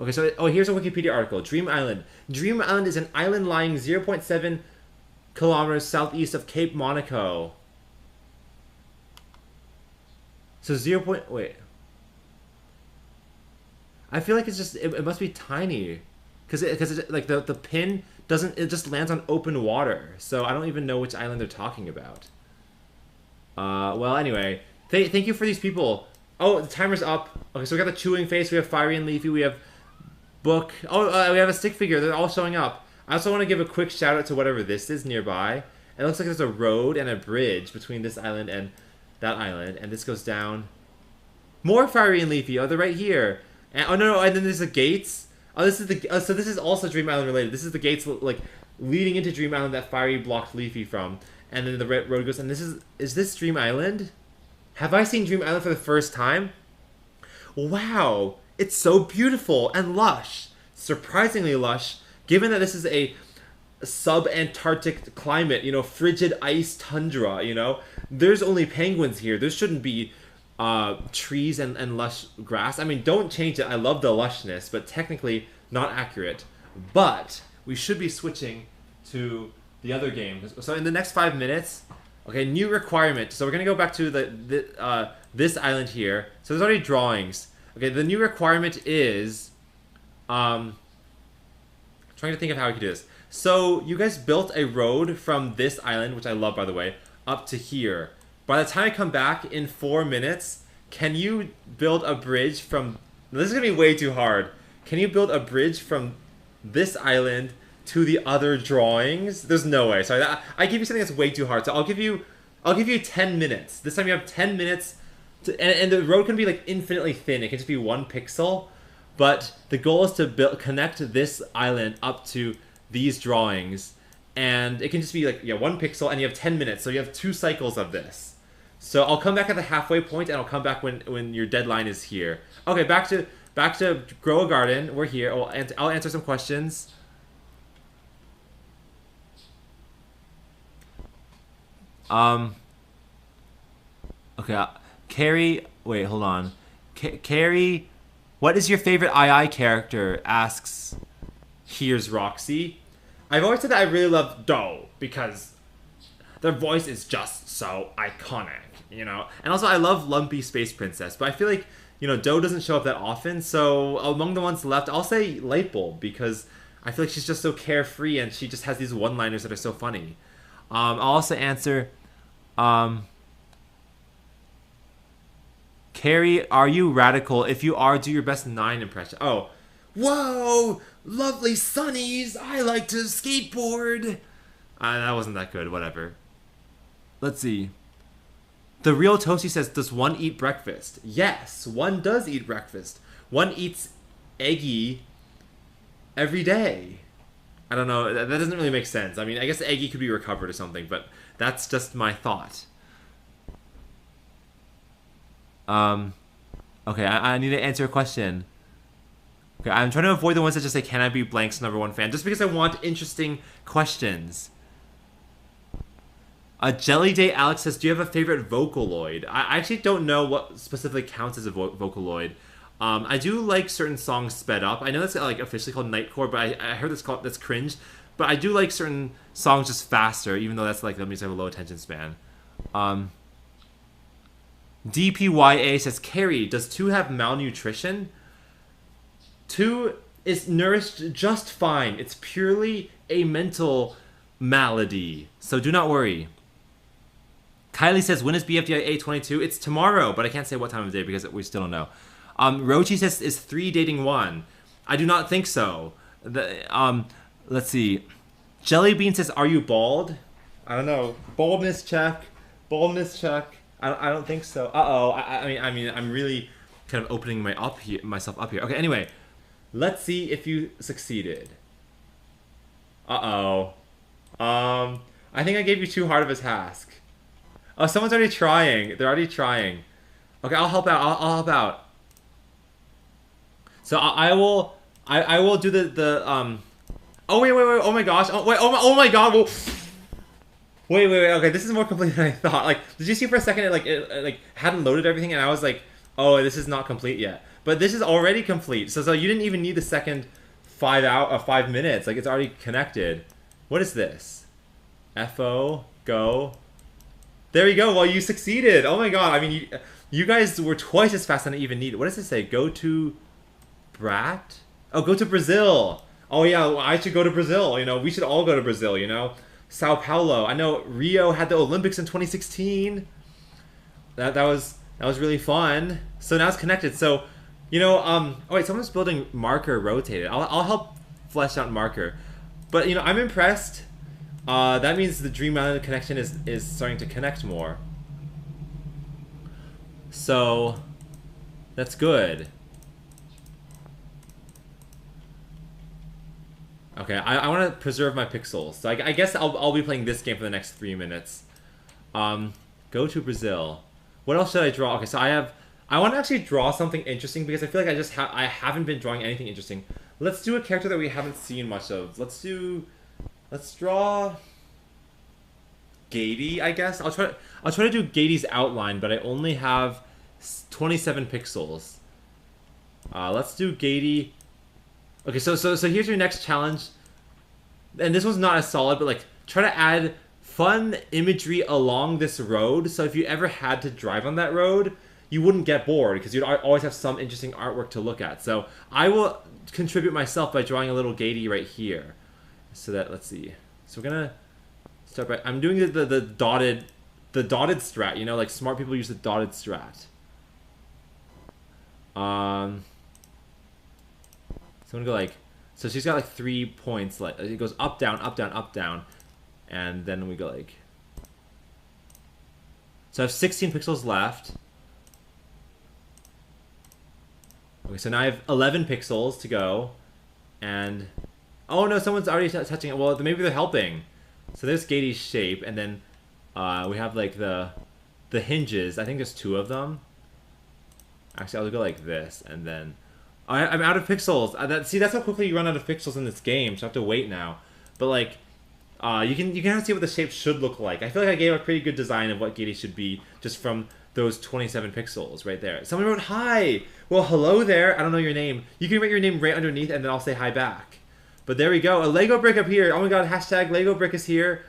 Okay, so here's a Wikipedia article. Dream Island. Dream Island is an island lying 0.7 kilometers southeast of Cape Monaco. So wait. I feel like it's just it must be tiny, because like the pin doesn't, it just lands on open water. So I don't even know which island they're talking about. Well, anyway, thank you for these people. Oh, the timer's up. Okay, so we got the chewing face. We have Fiery and Leafy. We have Book. Oh, we have a stick figure. They're all showing up. I also want to give a quick shout out to whatever this is nearby. It looks like there's a road and a bridge between this island and that island, and this goes down. More Fiery and Leafy. Oh, they're right here. And, oh no, and then there's the gates. Oh, this is the. So this is also Dream Island related. This is the gates like leading into Dream Island that Fiery blocked Leafy from, and then the road goes. And this is this Dream Island? Have I seen Dream Island for the first time? Wow. It's so beautiful and lush, surprisingly lush, given that this is a sub-Antarctic climate, you know, frigid ice tundra, you know. There's only penguins here. There shouldn't be trees and lush grass. I mean, don't change it. I love the lushness, but technically not accurate. But we should be switching to the other game. So in the next 5 minutes, okay, new requirement. So we're going to go back to this island here. So there's already drawings. Okay, the new requirement is, trying to think of how we could do this. So you guys built a road from this island, which I love, by the way, up to here. By the time I come back in 4 minutes, can you build a bridge from... This is going to be way too hard. Can you build a bridge from this island to the other drawings? There's no way. Sorry, I give you something that's way too hard. So I'll give you 10 minutes. This time you have 10 minutes. And the road can be like infinitely thin. It can just be 1 pixel. But the goal is to connect this island up to these drawings. And it can just be like, yeah, 1 pixel, and you have 10 minutes. So you have 2 cycles of this. So I'll come back at the halfway point, and I'll come back when your deadline is here. Okay, back to Grow a Garden. We're here. I'll answer some questions. Okay, Cary, wait, hold on. Cary, what is your favorite II character? Asks, here's Roxy. I've always said that I really love Doe because their voice is just so iconic, you know? And also I love Lumpy Space Princess, but I feel like, you know, Doe doesn't show up that often, so among the ones left, I'll say Lightbulb because I feel like she's just so carefree and she just has these one-liners that are so funny. I'll also answer, Cary, are you radical? If you are, do your best 9 impression. Oh, whoa, lovely sunnies. I like to skateboard. That wasn't that good. Whatever. Let's see. The Real Toasty says, does one eat breakfast? Yes, one does eat breakfast. One eats eggy every day. I don't know. That doesn't really make sense. I mean, I guess eggy could be recovered or something, but that's just my thought. Okay, I need to answer a question. Okay, I'm trying to avoid the ones that just say, can I be blank's #1 fan? Just because I want interesting questions. Jelly Day Alex says, do you have a favorite Vocaloid? I actually don't know what specifically counts as a Vocaloid. I do like certain songs sped up. I know that's like officially called Nightcore, but I heard that's cringe. But I do like certain songs just faster, even though that means I have a low attention span. DPYA says, Cary, does 2 have malnutrition? 2 is nourished just fine. It's purely a mental malady, so do not worry. Kylie says, when is BFDI A22? It's tomorrow, but I can't say what time of day because we still don't know. Rochi says, is 3 dating 1? I do not think so. Let's see. Jellybean says, are you bald? I don't know. Baldness check. Baldness check. I don't think so. Uh-oh. I mean, I'm really kind of opening myself up here. Okay, anyway. Let's see if you succeeded. Uh-oh. I think I gave you too hard of a task. Oh, someone's already trying. They're already trying. Okay, I'll help out. I'll help out. So I will do the oh wait, oh my gosh. Oh my god. Well, wait. Okay, this is more complete than I thought. Like, did you see for a second it like hadn't loaded everything and I was like, "Oh, this is not complete yet." But this is already complete. So you didn't even need the second 5 minutes. Like, it's already connected. What is this? FO go. There you go. Well, you succeeded. Oh my god. I mean, you guys were twice as fast than I even needed. What does it say? Go to Brat? Oh, go to Brazil. Oh yeah, well, I should go to Brazil. You know, we should all go to Brazil, you know? Sao Paulo. I know Rio had the Olympics in 2016. That was really fun. So now it's connected. So, you know, oh wait, someone's building Marker rotated. I'll help flesh out Marker. But, you know, I'm impressed. That means the Dream Island connection is starting to connect more. So, that's good. Okay, I want to preserve my pixels. So I guess I'll be playing this game for the next 3 minutes. Go to Brazil. What else should I draw? Okay, so I want to actually draw something interesting because I feel like I haven't been drawing anything interesting. Let's do a character that we haven't seen much of. Let's draw Gady, I guess. I'll try to do Gady's outline, but I only have 27 pixels. Let's do Gady. Okay, so here's your next challenge. And this one's not as solid, but like try to add fun imagery along this road. So if you ever had to drive on that road, you wouldn't get bored because you'd always have some interesting artwork to look at. So I will contribute myself by drawing a little Gady right here. So that, let's see. So we're gonna start by, I'm doing the dotted strat. You know, like smart people use the dotted strat. So I'm gonna go like, so she's got like 3 points. Like it goes up, down, up, down, up, down, and then we go like. So I have 16 pixels left. Okay, so now I have 11 pixels to go, and oh no, someone's already touching it. Well, maybe they're helping. So there's Gady's shape, and then we have like the hinges. I think there's 2 of them. Actually, I'll go like this, and then I'm out of pixels. See, that's how quickly you run out of pixels in this game. So I have to wait now. But like, you can kind of see what the shape should look like. I feel like I gave a pretty good design of what Gady should be just from those 27 pixels right there. Someone wrote hi. Well, hello there. I don't know your name. You can write your name right underneath, and then I'll say hi back. But there we go. A Lego brick up here. Oh my god, hashtag Lego brick is here.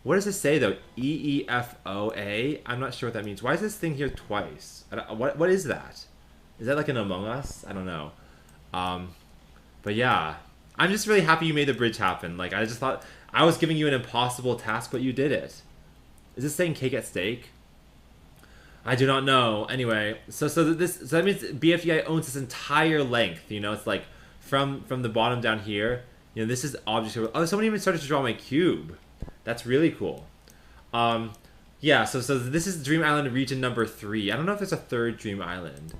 What does this say though? EEFOA? I'm not sure what that means. Why is this thing here twice? What is that? Is that like an Among Us? I don't know. But yeah. I'm just really happy you made the bridge happen. Like, I just thought I was giving you an impossible task, but you did it. Is this saying cake at stake? I do not know. Anyway, so that means BFDI owns this entire length. You know, it's like from the bottom down here. You know, this is object. Oh, someone even started to draw my cube. That's really cool. Yeah, so this is Dream Island region number 3. I don't know if there's a third Dream Island.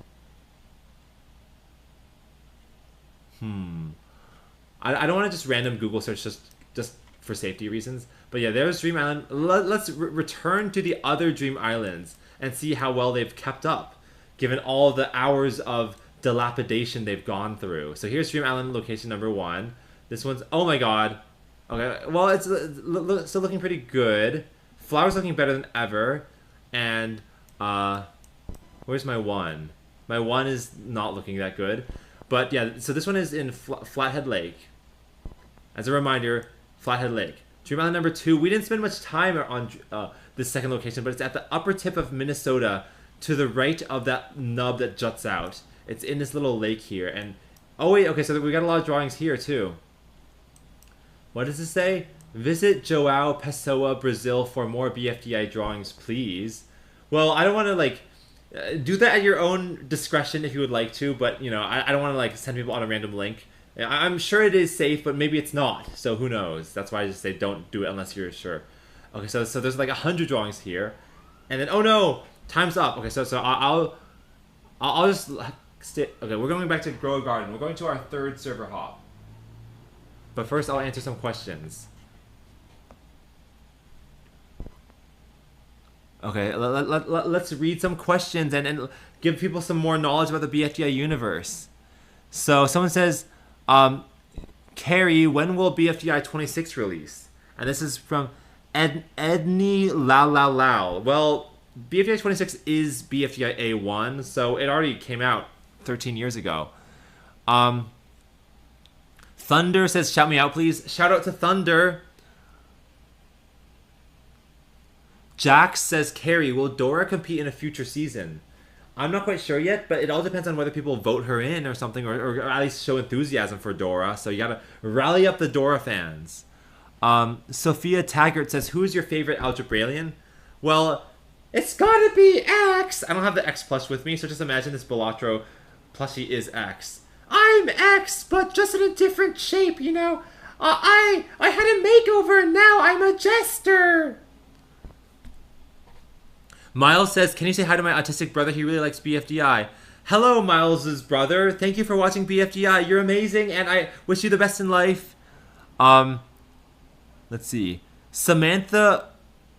I don't want to just random Google search just for safety reasons. But yeah, there's Dream Island. Let's return to the other Dream Islands and see how well they've kept up, given all the hours of dilapidation they've gone through. So here's Dream Island location number 1. This one's, oh my god. Okay, well, it's still looking pretty good. Flower's looking better than ever. And, where's my 1? My 1 is not looking that good. But yeah, so this one is in Flathead Lake. As a reminder, Flathead Lake. Dream Island number 2, we didn't spend much time on this second location, but it's at the upper tip of Minnesota to the right of that nub that juts out. It's in this little lake here. And, oh wait, okay, so we got a lot of drawings here too. What does this say? Visit João Pessoa, Brazil for more BFDI drawings, please. Well, I don't want to, like, do that at your own discretion if you would like to, but, you know, I don't want to, like, send people on a random link. I'm sure it is safe, but maybe it's not, so who knows? That's why I just say don't do it unless you're sure. Okay, so there's, like, 100 drawings here. And then, oh no! Time's up. Okay, so I'll just stay. Okay, we're going back to Grow a Garden. We're going to our 3rd server hop. But first, I'll answer some questions. Okay, let's read some questions and give people some more knowledge about the BFDI universe. So someone says, Cary, when will BFDI 26 release? And this is from Edney Lau. Well, BFDI 26 is BFDI A1, so it already came out 13 years ago. Thunder says, shout me out, please. Shout out to Thunder. Jax says, Cary, will Dora compete in a future season? I'm not quite sure yet, but it all depends on whether people vote her in or something, or at least show enthusiasm for Dora. So you gotta rally up the Dora fans. Sophia Taggart says, who is your favorite Algebraian? Well, it's gotta be X! I don't have the X plush with me, so just imagine this Balatro plushie is X. I'm X, but just in a different shape, you know. I had a makeover and now I'm a jester! Miles says, can you say hi to my autistic brother? He really likes BFDI. Hello, Miles's brother. Thank you for watching BFDI. You're amazing, and I wish you the best in life. Let's see. Samantha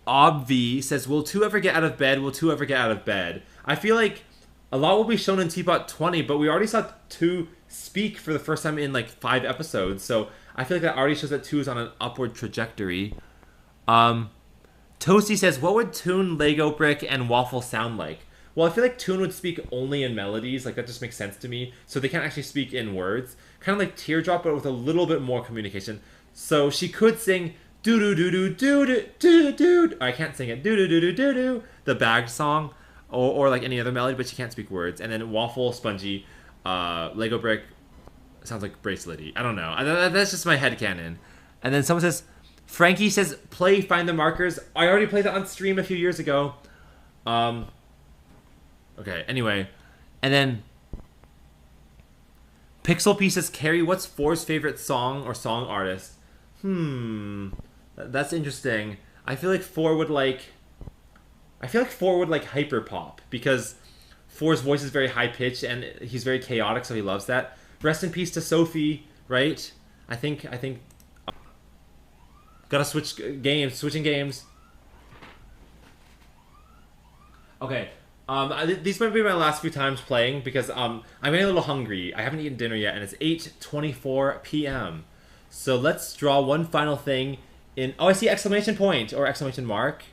Obvi says, will 2 ever get out of bed? Will 2 ever get out of bed? I feel like a lot will be shown in Teapot 20, but we already saw 2 speak for the first time in like 5 episodes, so I feel like that already shows that 2 is on an upward trajectory. Toasty says, what would Toon, Lego Brick, and Waffle sound like? Well, I feel like Toon would speak only in melodies. Like, that just makes sense to me. So they can't actually speak in words. Kind of like Teardrop, but with a little bit more communication. So she could sing doo-doo-doo-doo-doo-doo-doo-doo. I can't sing it. Doo-doo-doo-doo-doo-doo. The Bag song. Or like any other melody, but she can't speak words. And then Waffle, Spongy, Lego Brick sounds like Bracelety. I don't know. That's just my headcanon. And then someone says, Frankie says, play Find the Markers. I already played that on stream a few years ago. Okay, anyway. And then Pixel P says, Cary, what's Four's favorite song or song artist? That's interesting. I feel like Four would like hyperpop, because Four's voice is very high-pitched and he's very chaotic, so he loves that. Rest in peace to Sophie, right? I think gotta switching games. Okay, these might be my last few times playing, because I'm getting a little hungry. I haven't eaten dinner yet, and it's 8:24 p.m. So let's draw one final thing in... Oh, I see exclamation point, or exclamation mark.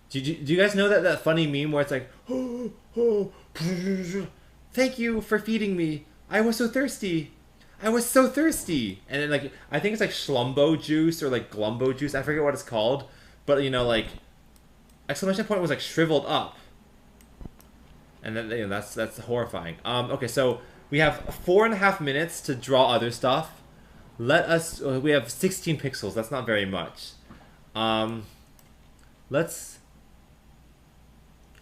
Do you guys know that funny meme where it's like, thank you for feeding me. I was so thirsty. I was so thirsty. And then, like, I think it's like Schlumbo juice or like Glumbo juice. I forget what it's called. But, you know, like, exclamation point was like shriveled up. And then, you know, that's horrifying. Okay, so we have 4.5 minutes to draw other stuff. We have 16 pixels. That's not very much. Let's...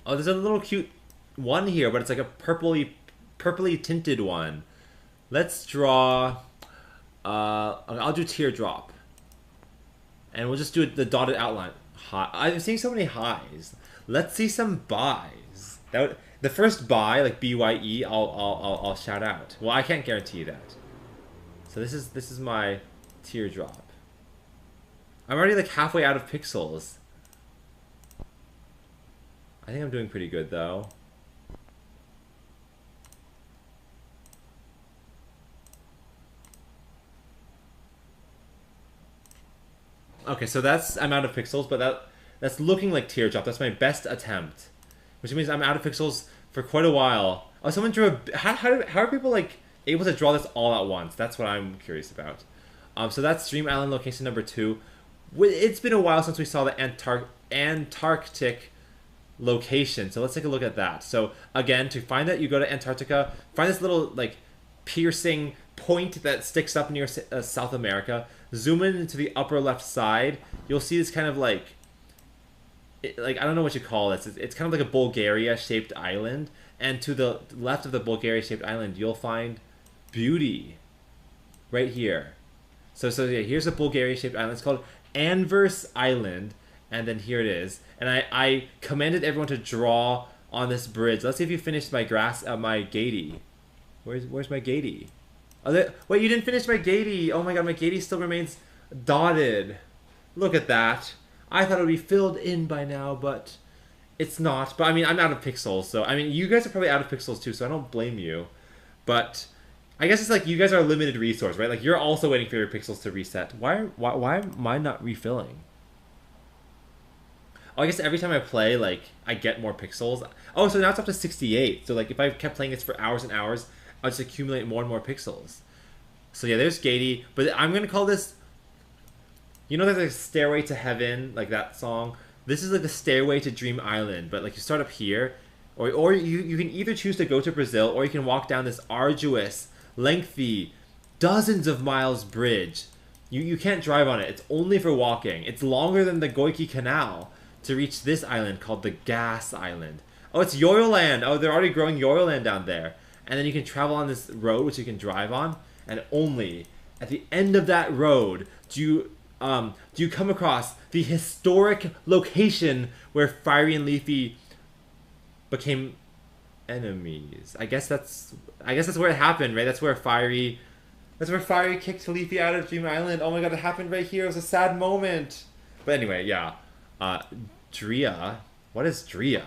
Oh, there's a little cute one here, but it's like a purpley tinted one. Let's draw... I'll do Teardrop. And we'll just do the dotted outline. Hi. I'm seeing so many highs. Let's see some buys. The first buy, like BYE, I'll shout out. Well, I can't guarantee that. So this is my teardrop. I'm already like halfway out of pixels. I think I'm doing pretty good though. Okay, so I'm out of pixels, but that's looking like teardrop. That's my best attempt, which means I'm out of pixels for quite a while. Oh, someone drew a. How are people like able to draw this all at once? That's what I'm curious about. So that's Dream Island location number 2. It's been a while since we saw the Antarctic location, so let's take a look at that. So again, to find that, you go to Antarctica, find this little like piercing point that sticks up near South America, zoom in into the upper left side, you'll see this kind of like I don't know what you call this. It's kind of like a Bulgaria shaped island, and to the left of the Bulgaria shaped island you'll find beauty right here. So yeah, here's a Bulgaria shaped island. It's called Anvers Island, and then here it is. And I commanded everyone to draw on this bridge. Let's see if you finished my my gatey. Where's my gatey? Oh, wait, you didn't finish my gatey. Oh my god, my gatey still remains dotted. Look at that. I thought it would be filled in by now, but it's not. But I mean, I'm out of pixels, so I mean, you guys are probably out of pixels too, so I don't blame you. But I guess it's like you guys are a limited resource, right? Like you're also waiting for your pixels to reset. Why am I not refilling? Oh, I guess every time I play, like, I get more pixels. Oh, so now it's up to 68. So, like, if I kept playing this for hours and hours, I'll just accumulate more and more pixels. So, yeah, there's Gatey. But I'm going to call this... You know there's like Stairway to Heaven, like that song? This is like the Stairway to Dream Island. But, like, you start up here. Or you can either choose to go to Brazil, or you can walk down this arduous, lengthy, dozens of miles bridge. You can't drive on it. It's only for walking. It's longer than the Goiki Canal to reach this island called the Gas Island. Oh, it's Yoyoland. Oh, they're already growing Yoyoland down there. And then you can travel on this road, which you can drive on. And only at the end of that road do you come across the historic location where Fiery and Leafy became enemies. I guess that's where it happened, right? That's where Fiery kicked Leafy out of Dream Island. Oh my god, it happened right here. It was a sad moment. But anyway, yeah. Drea. What is Drea?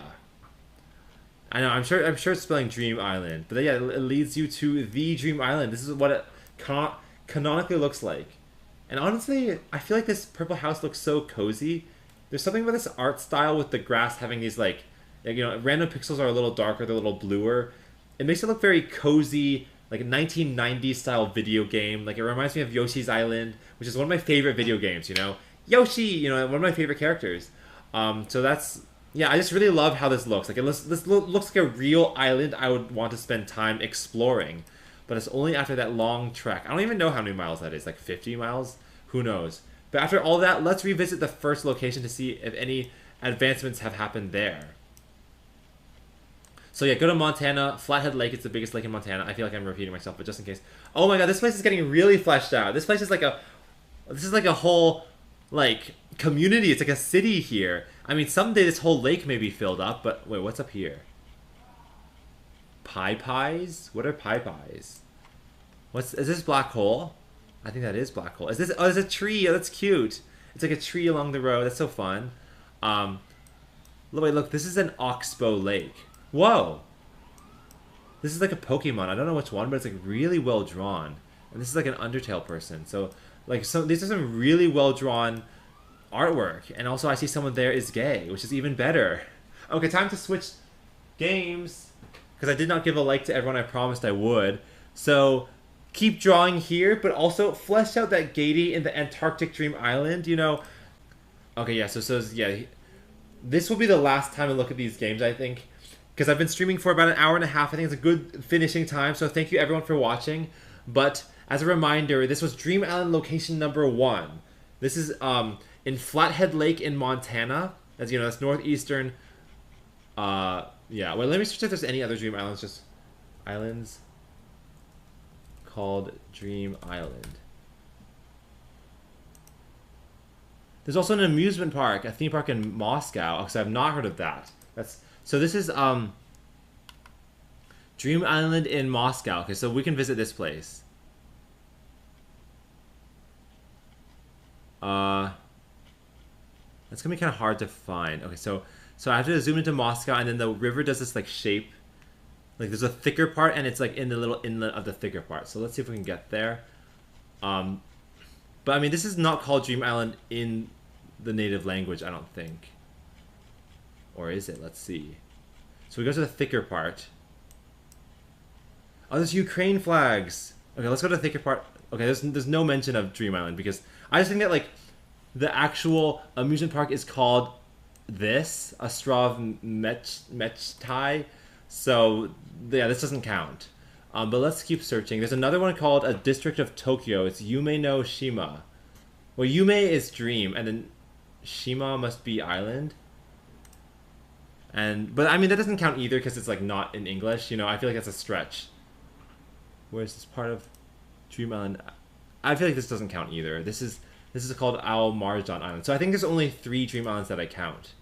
I know, I'm sure it's spelling Dream Island. But yeah, it leads you to the Dream Island. This is what it canonically looks like. And honestly, I feel like this purple house looks so cozy. There's something about this art style with the grass having these like you know, random pixels are a little darker, they're a little bluer. It makes it look very cozy, like a 1990s style video game. Like it reminds me of Yoshi's Island, which is one of my favorite video games, you know. Yoshi, you know, one of my favorite characters. So that's, yeah, I just really love how this looks. Like this looks like a real island I would want to spend time exploring. But it's only after that long trek. I don't even know how many miles that is, like 50 miles? Who knows? But after all that, let's revisit the first location to see if any advancements have happened there. So yeah, go to Montana. Flathead Lake, it's the biggest lake in Montana. I feel like I'm repeating myself, but just in case. Oh my god, this place is getting really fleshed out. This place is like a whole, like, community. It's like a city here. I mean, someday this whole lake may be filled up, but wait, what's up here? Pie pies? What are pie pies? Is this black hole? I think that is black hole. Is this, oh, there's a tree. Oh, that's cute. It's like a tree along the road. That's so fun. Wait, look, this is an Oxbow Lake. Whoa! This is like a Pokemon. I don't know which one, but it's like really well drawn. And this is like an Undertale person. So, like, these are some really well drawn artwork. And also, I see someone there is gay, which is even better. Okay, time to switch games. Because I did not give a like to everyone I promised I would. So, keep drawing here, but also flesh out that Gatey in the Antarctic Dream Island, you know. Okay, yeah, so yeah. This will be the last time I look at these games, I think. Because I've been streaming for about an hour and a half. I think it's a good finishing time. So thank you everyone for watching. But as a reminder, this was Dream Island location number 1. This is in Flathead Lake in Montana. As you know, that's northeastern. Yeah. Well, let me search if there's any other Dream Islands. Just islands called Dream Island. There's also an amusement park, a theme park in Moscow. Because I've not heard of that. So this is Dream Island in Moscow. Okay, so we can visit this place. That's gonna be kind of hard to find. Okay, so I have to zoom into Moscow, and then the river does this like shape. Like there's a thicker part, and it's like in the little inlet of the thicker part. So let's see if we can get there. But I mean, this is not called Dream Island in the native language, I don't think. Or is it? Let's see. So we go to the thicker part. Oh, there's Ukraine flags. Okay, let's go to the thicker part. Okay, there's no mention of Dream Island because I just think that like the actual amusement park is called this, Ostrov Mechtai. So yeah, this doesn't count. But let's keep searching. There's another one called a district of Tokyo. It's Yume no Shima. Well, Yume is dream, and then Shima must be island. But I mean that doesn't count either because it's like not in English. You know, I feel like that's a stretch. Where's this part of Dream Island? I feel like this doesn't count either. This is called Al Marjan Island. So I think there's only 3 Dream Islands that I count.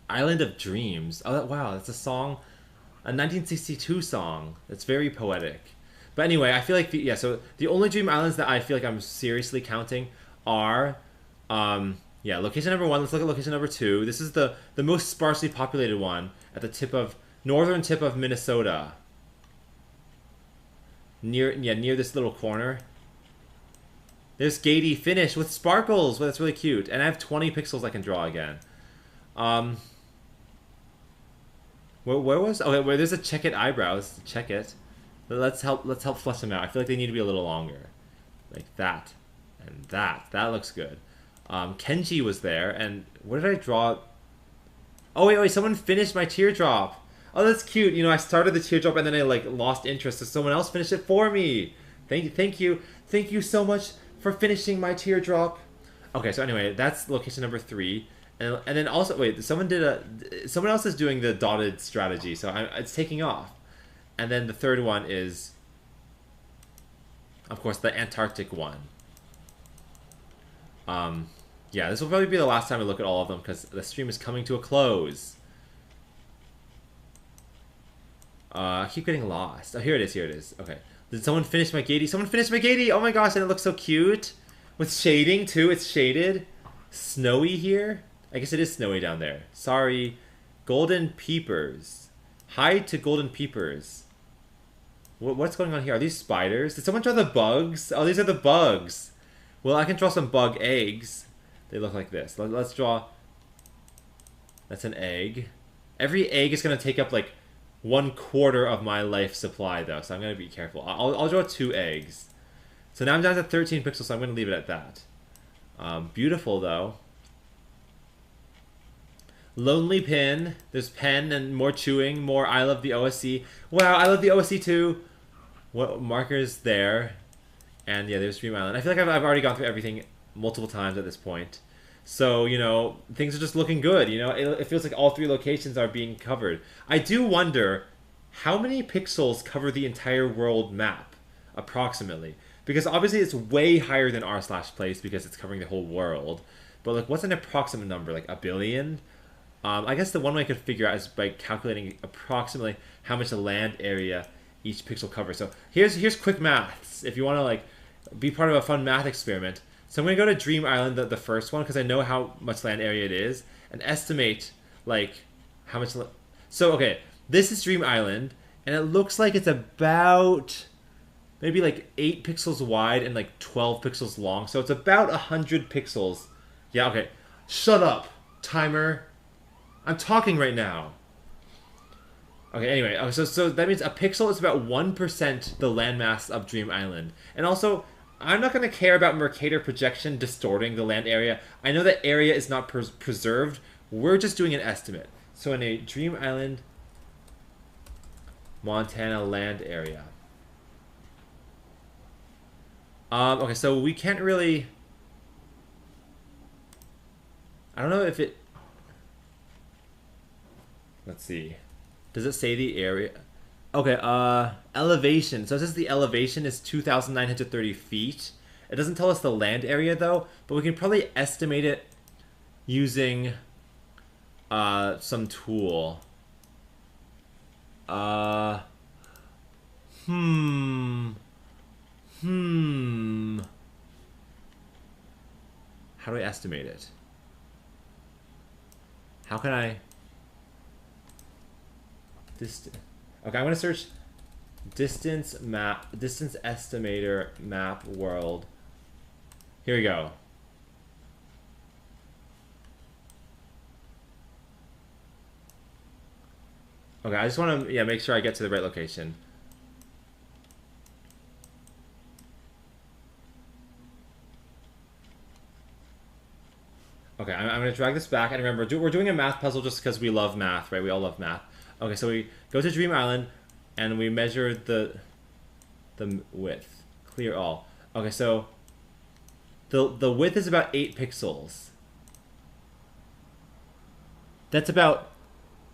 Island of Dreams. Oh, wow, that's a song, a 1962 song. That's very poetic. But anyway, I feel like so the only Dream Islands that I feel like I'm seriously counting are, location number 1. Let's look at location number 2. This is the most sparsely populated one at the northern tip of Minnesota. Near this little corner. There's Gatey finished with sparkles. Well, that's really cute. And I have 20 pixels I can draw again. Where was? Okay, where there's a check it eyebrows. Check it. But let's help flesh them out. I feel like they need to be a little longer, like that, and that. That looks good. Kenji was there, and what did I draw? Oh wait, someone finished my teardrop. Oh, that's cute. You know, I started the teardrop and then I like lost interest, so someone else finished it for me. Thank you so much for finishing my teardrop. Okay, so anyway, that's location number 3. And then also, wait, someone else is doing the dotted strategy, so it's taking off. And then the third one is, of course, the Antarctic one. Yeah, this will probably be the last time I look at all of them because the stream is coming to a close. I keep getting lost. Oh, here it is. Okay. Did someone finish my Gatey? Someone finished my Gatey! Oh my gosh, and it looks so cute. With shading, too. It's shaded. Snowy here. I guess it is snowy down there. Sorry. Golden Peepers. Hi to Golden Peepers. What's going on here? Are these spiders? Did someone draw the bugs? Oh, these are the bugs. Well, I can draw some bug eggs. They look like this. Let's draw... That's an egg. Every egg is going to take up, like, 1/4 of my life supply, though, so I'm going to be careful. I'll draw 2 eggs. So now I'm down to 13 pixels, so I'm going to leave it at that. Beautiful, though. Lonely Pin. There's pen and more chewing, more I love the OSC. Wow, I love the OSC too. What markers there? And yeah, there's Dream Island. I feel like I've already gone through everything multiple times at this point. So, you know, things are just looking good. You know, it feels like all 3 locations are being covered. I do wonder how many pixels cover the entire world map, approximately. Because obviously it's way higher than r/place because it's covering the whole world. But like, what's an approximate number? Like 1 billion? I guess the one way I could figure out is by calculating approximately how much land area each pixel covers. So here's quick maths if you want to like be part of a fun math experiment. So I'm going to go to Dream Island, the first one, because I know how much land area it is, and estimate like how much... So, okay, this is Dream Island, and it looks like it's about maybe like 8 pixels wide and like 12 pixels long. So it's about 100 pixels. Yeah, okay. Shut up, timer. I'm talking right now. Okay, anyway, so that means a pixel is about 1% the landmass of Dream Island. And also, I'm not going to care about Mercator projection distorting the land area. I know that area is not preserved. We're just doing an estimate. So in a Dream Island, Montana land area. Okay, so we can't really... I don't know if it... Let's see. Does it say the area? Okay, elevation. So it says the elevation is 2,930 feet. It doesn't tell us the land area though, but we can probably estimate it using some tool. How do I estimate it? How can I... Okay, I'm gonna search distance estimator map world. Here we go. Okay, I just want to make sure I get to the right location. Okay, I'm going to drag this back, and remember, we're doing a math puzzle just because we love math, right? We all love math. Okay, so we go to Dream Island, and we measure the width. Clear all. Okay, so the width is about 8 pixels. That's about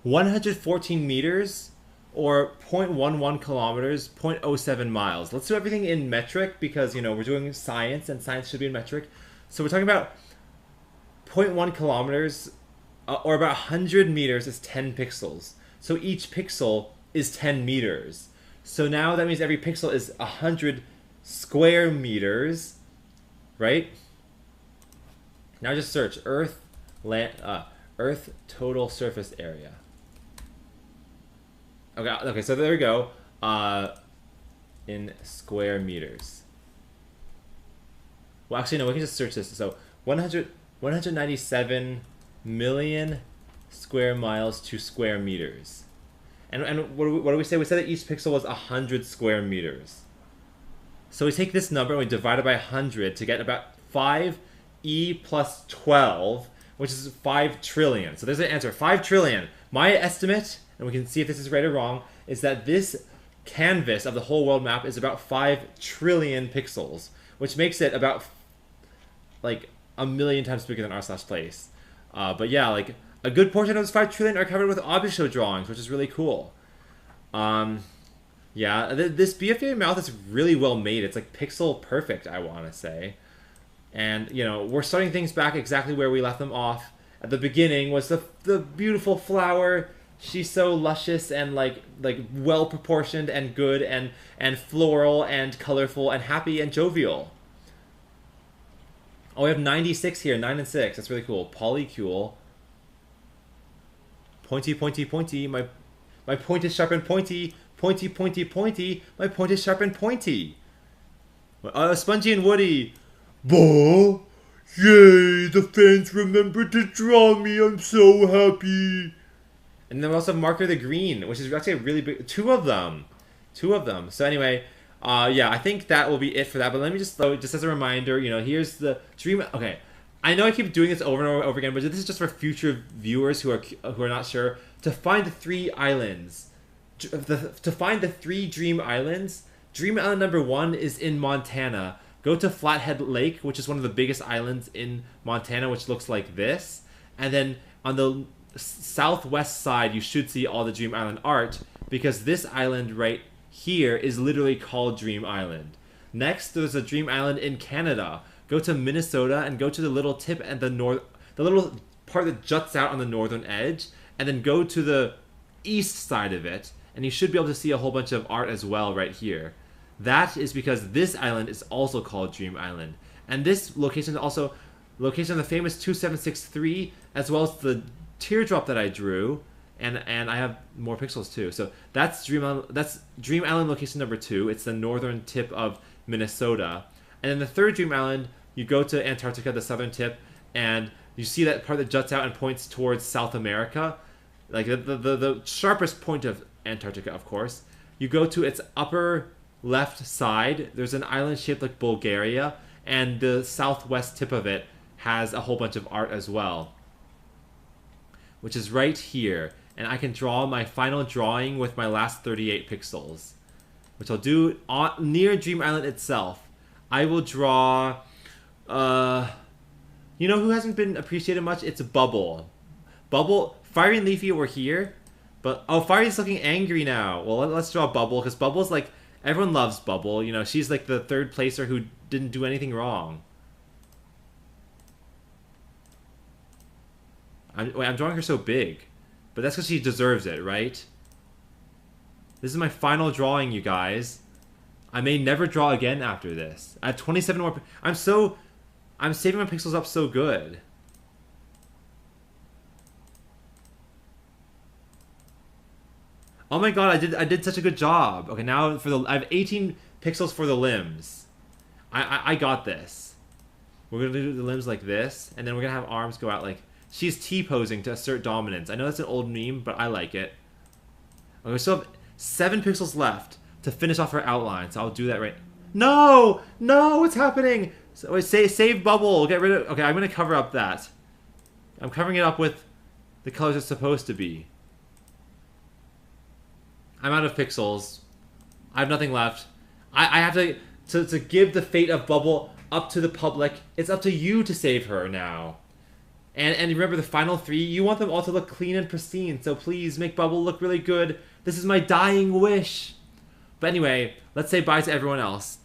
114 meters, or 0.11 kilometers, 0.07 miles. Let's do everything in metric because, you know, we're doing science, and science should be in metric. So we're talking about 0.1 kilometers, or about 100 meters is 10 pixels. So each pixel is 10 meters. So now that means every pixel is 100 square meters, right? Now just search Earth total surface area. Okay, so there we go. In square meters. Well, actually, no, we can just search this. So 197 million square miles to square meters. And what do we say? We said that each pixel was 100 square meters. So we take this number and we divide it by 100 to get about 5e plus 12, which is 5 trillion. So there's the answer, 5 trillion. My estimate, and we can see if this is right or wrong, is that this canvas of the whole world map is about 5 trillion pixels, which makes it about like a million times bigger than r/place. But yeah, like a good portion of those 5 trillion are covered with object show drawings, which is really cool. Yeah, this BFDI mouth is really well made. It's like pixel perfect, I want to say. And, you know, we're starting things back exactly where we left them off. At the beginning was the beautiful flower. She's so luscious and like well proportioned and good and floral and colorful and happy and jovial. Oh, we have 96 here, 9 and 6. That's really cool. Polycule. Pointy, pointy, pointy. My point is sharp and pointy. Pointy, pointy, pointy. My point is sharp and pointy. Spongy and Woody. Bah! Yay! The fans remembered to draw me. I'm so happy. And then we also have Marker the Green, which is actually a really big... Two of them. So anyway, yeah, I think that will be it for that. But let me just as a reminder, you know, here's the Dream... Okay, I know I keep doing this over and over again, but this is just for future viewers who are not sure. To find the 3 islands, to find the 3 Dream Islands, Dream Island number 1 is in Montana. Go to Flathead Lake, which is one of the biggest islands in Montana, which looks like this. And then on the southwest side, you should see all the Dream Island art, because this island right here is literally called Dream Island. Next, there's a Dream Island in Canada. Go to Minnesota and go to the little tip and the little part that juts out on the northern edge, and then go to the east side of it, and you should be able to see a whole bunch of art as well right here. That is because this island is also called Dream Island. And this location is also location of the famous 2763, as well as the teardrop that I drew, and I have more pixels too. So that's Dream Island location number 2. It's the northern tip of Minnesota. And then the third Dream Island, you go to Antarctica, the southern tip, and you see that part that juts out and points towards South America, like the sharpest point of Antarctica, of course. You go to its upper left side, there's an island shaped like Bulgaria, and the southwest tip of it has a whole bunch of art as well, which is right here. And I can draw my final drawing with my last 38 pixels, which I'll do near Dream Island itself. I will draw, you know who hasn't been appreciated much? It's Bubble. Fiery and Leafy were here, but, oh, Fiery's looking angry now. Well, let's draw Bubble, because Bubble's like, Everyone loves Bubble. You know, she's like the third placer who didn't do anything wrong. I'm drawing her so big. But that's because she deserves it, right? This is my final drawing, you guys. I may never draw again after this. I have 27 more... I'm saving my pixels up so good. Oh my god, I did such a good job. Okay, now I have 18 pixels for the limbs. I got this. We're gonna do the limbs like this, and then we're gonna have arms go out like... She's T-posing to assert dominance. I know that's an old meme, but I like it. Okay, we still have 7 pixels left to finish off her outline, so I'll do that right... No! No! What's happening? So, wait, save Bubble. Get rid of... Okay, I'm gonna cover up that. I'm covering it up with the colors it's supposed to be. I'm out of pixels. I have nothing left. I have to give the fate of Bubble up to the public. It's up to you to save her now. And remember, the final 3, you want them all to look clean and pristine, so please make Bubble look really good. This is my dying wish. But anyway, let's say bye to everyone else.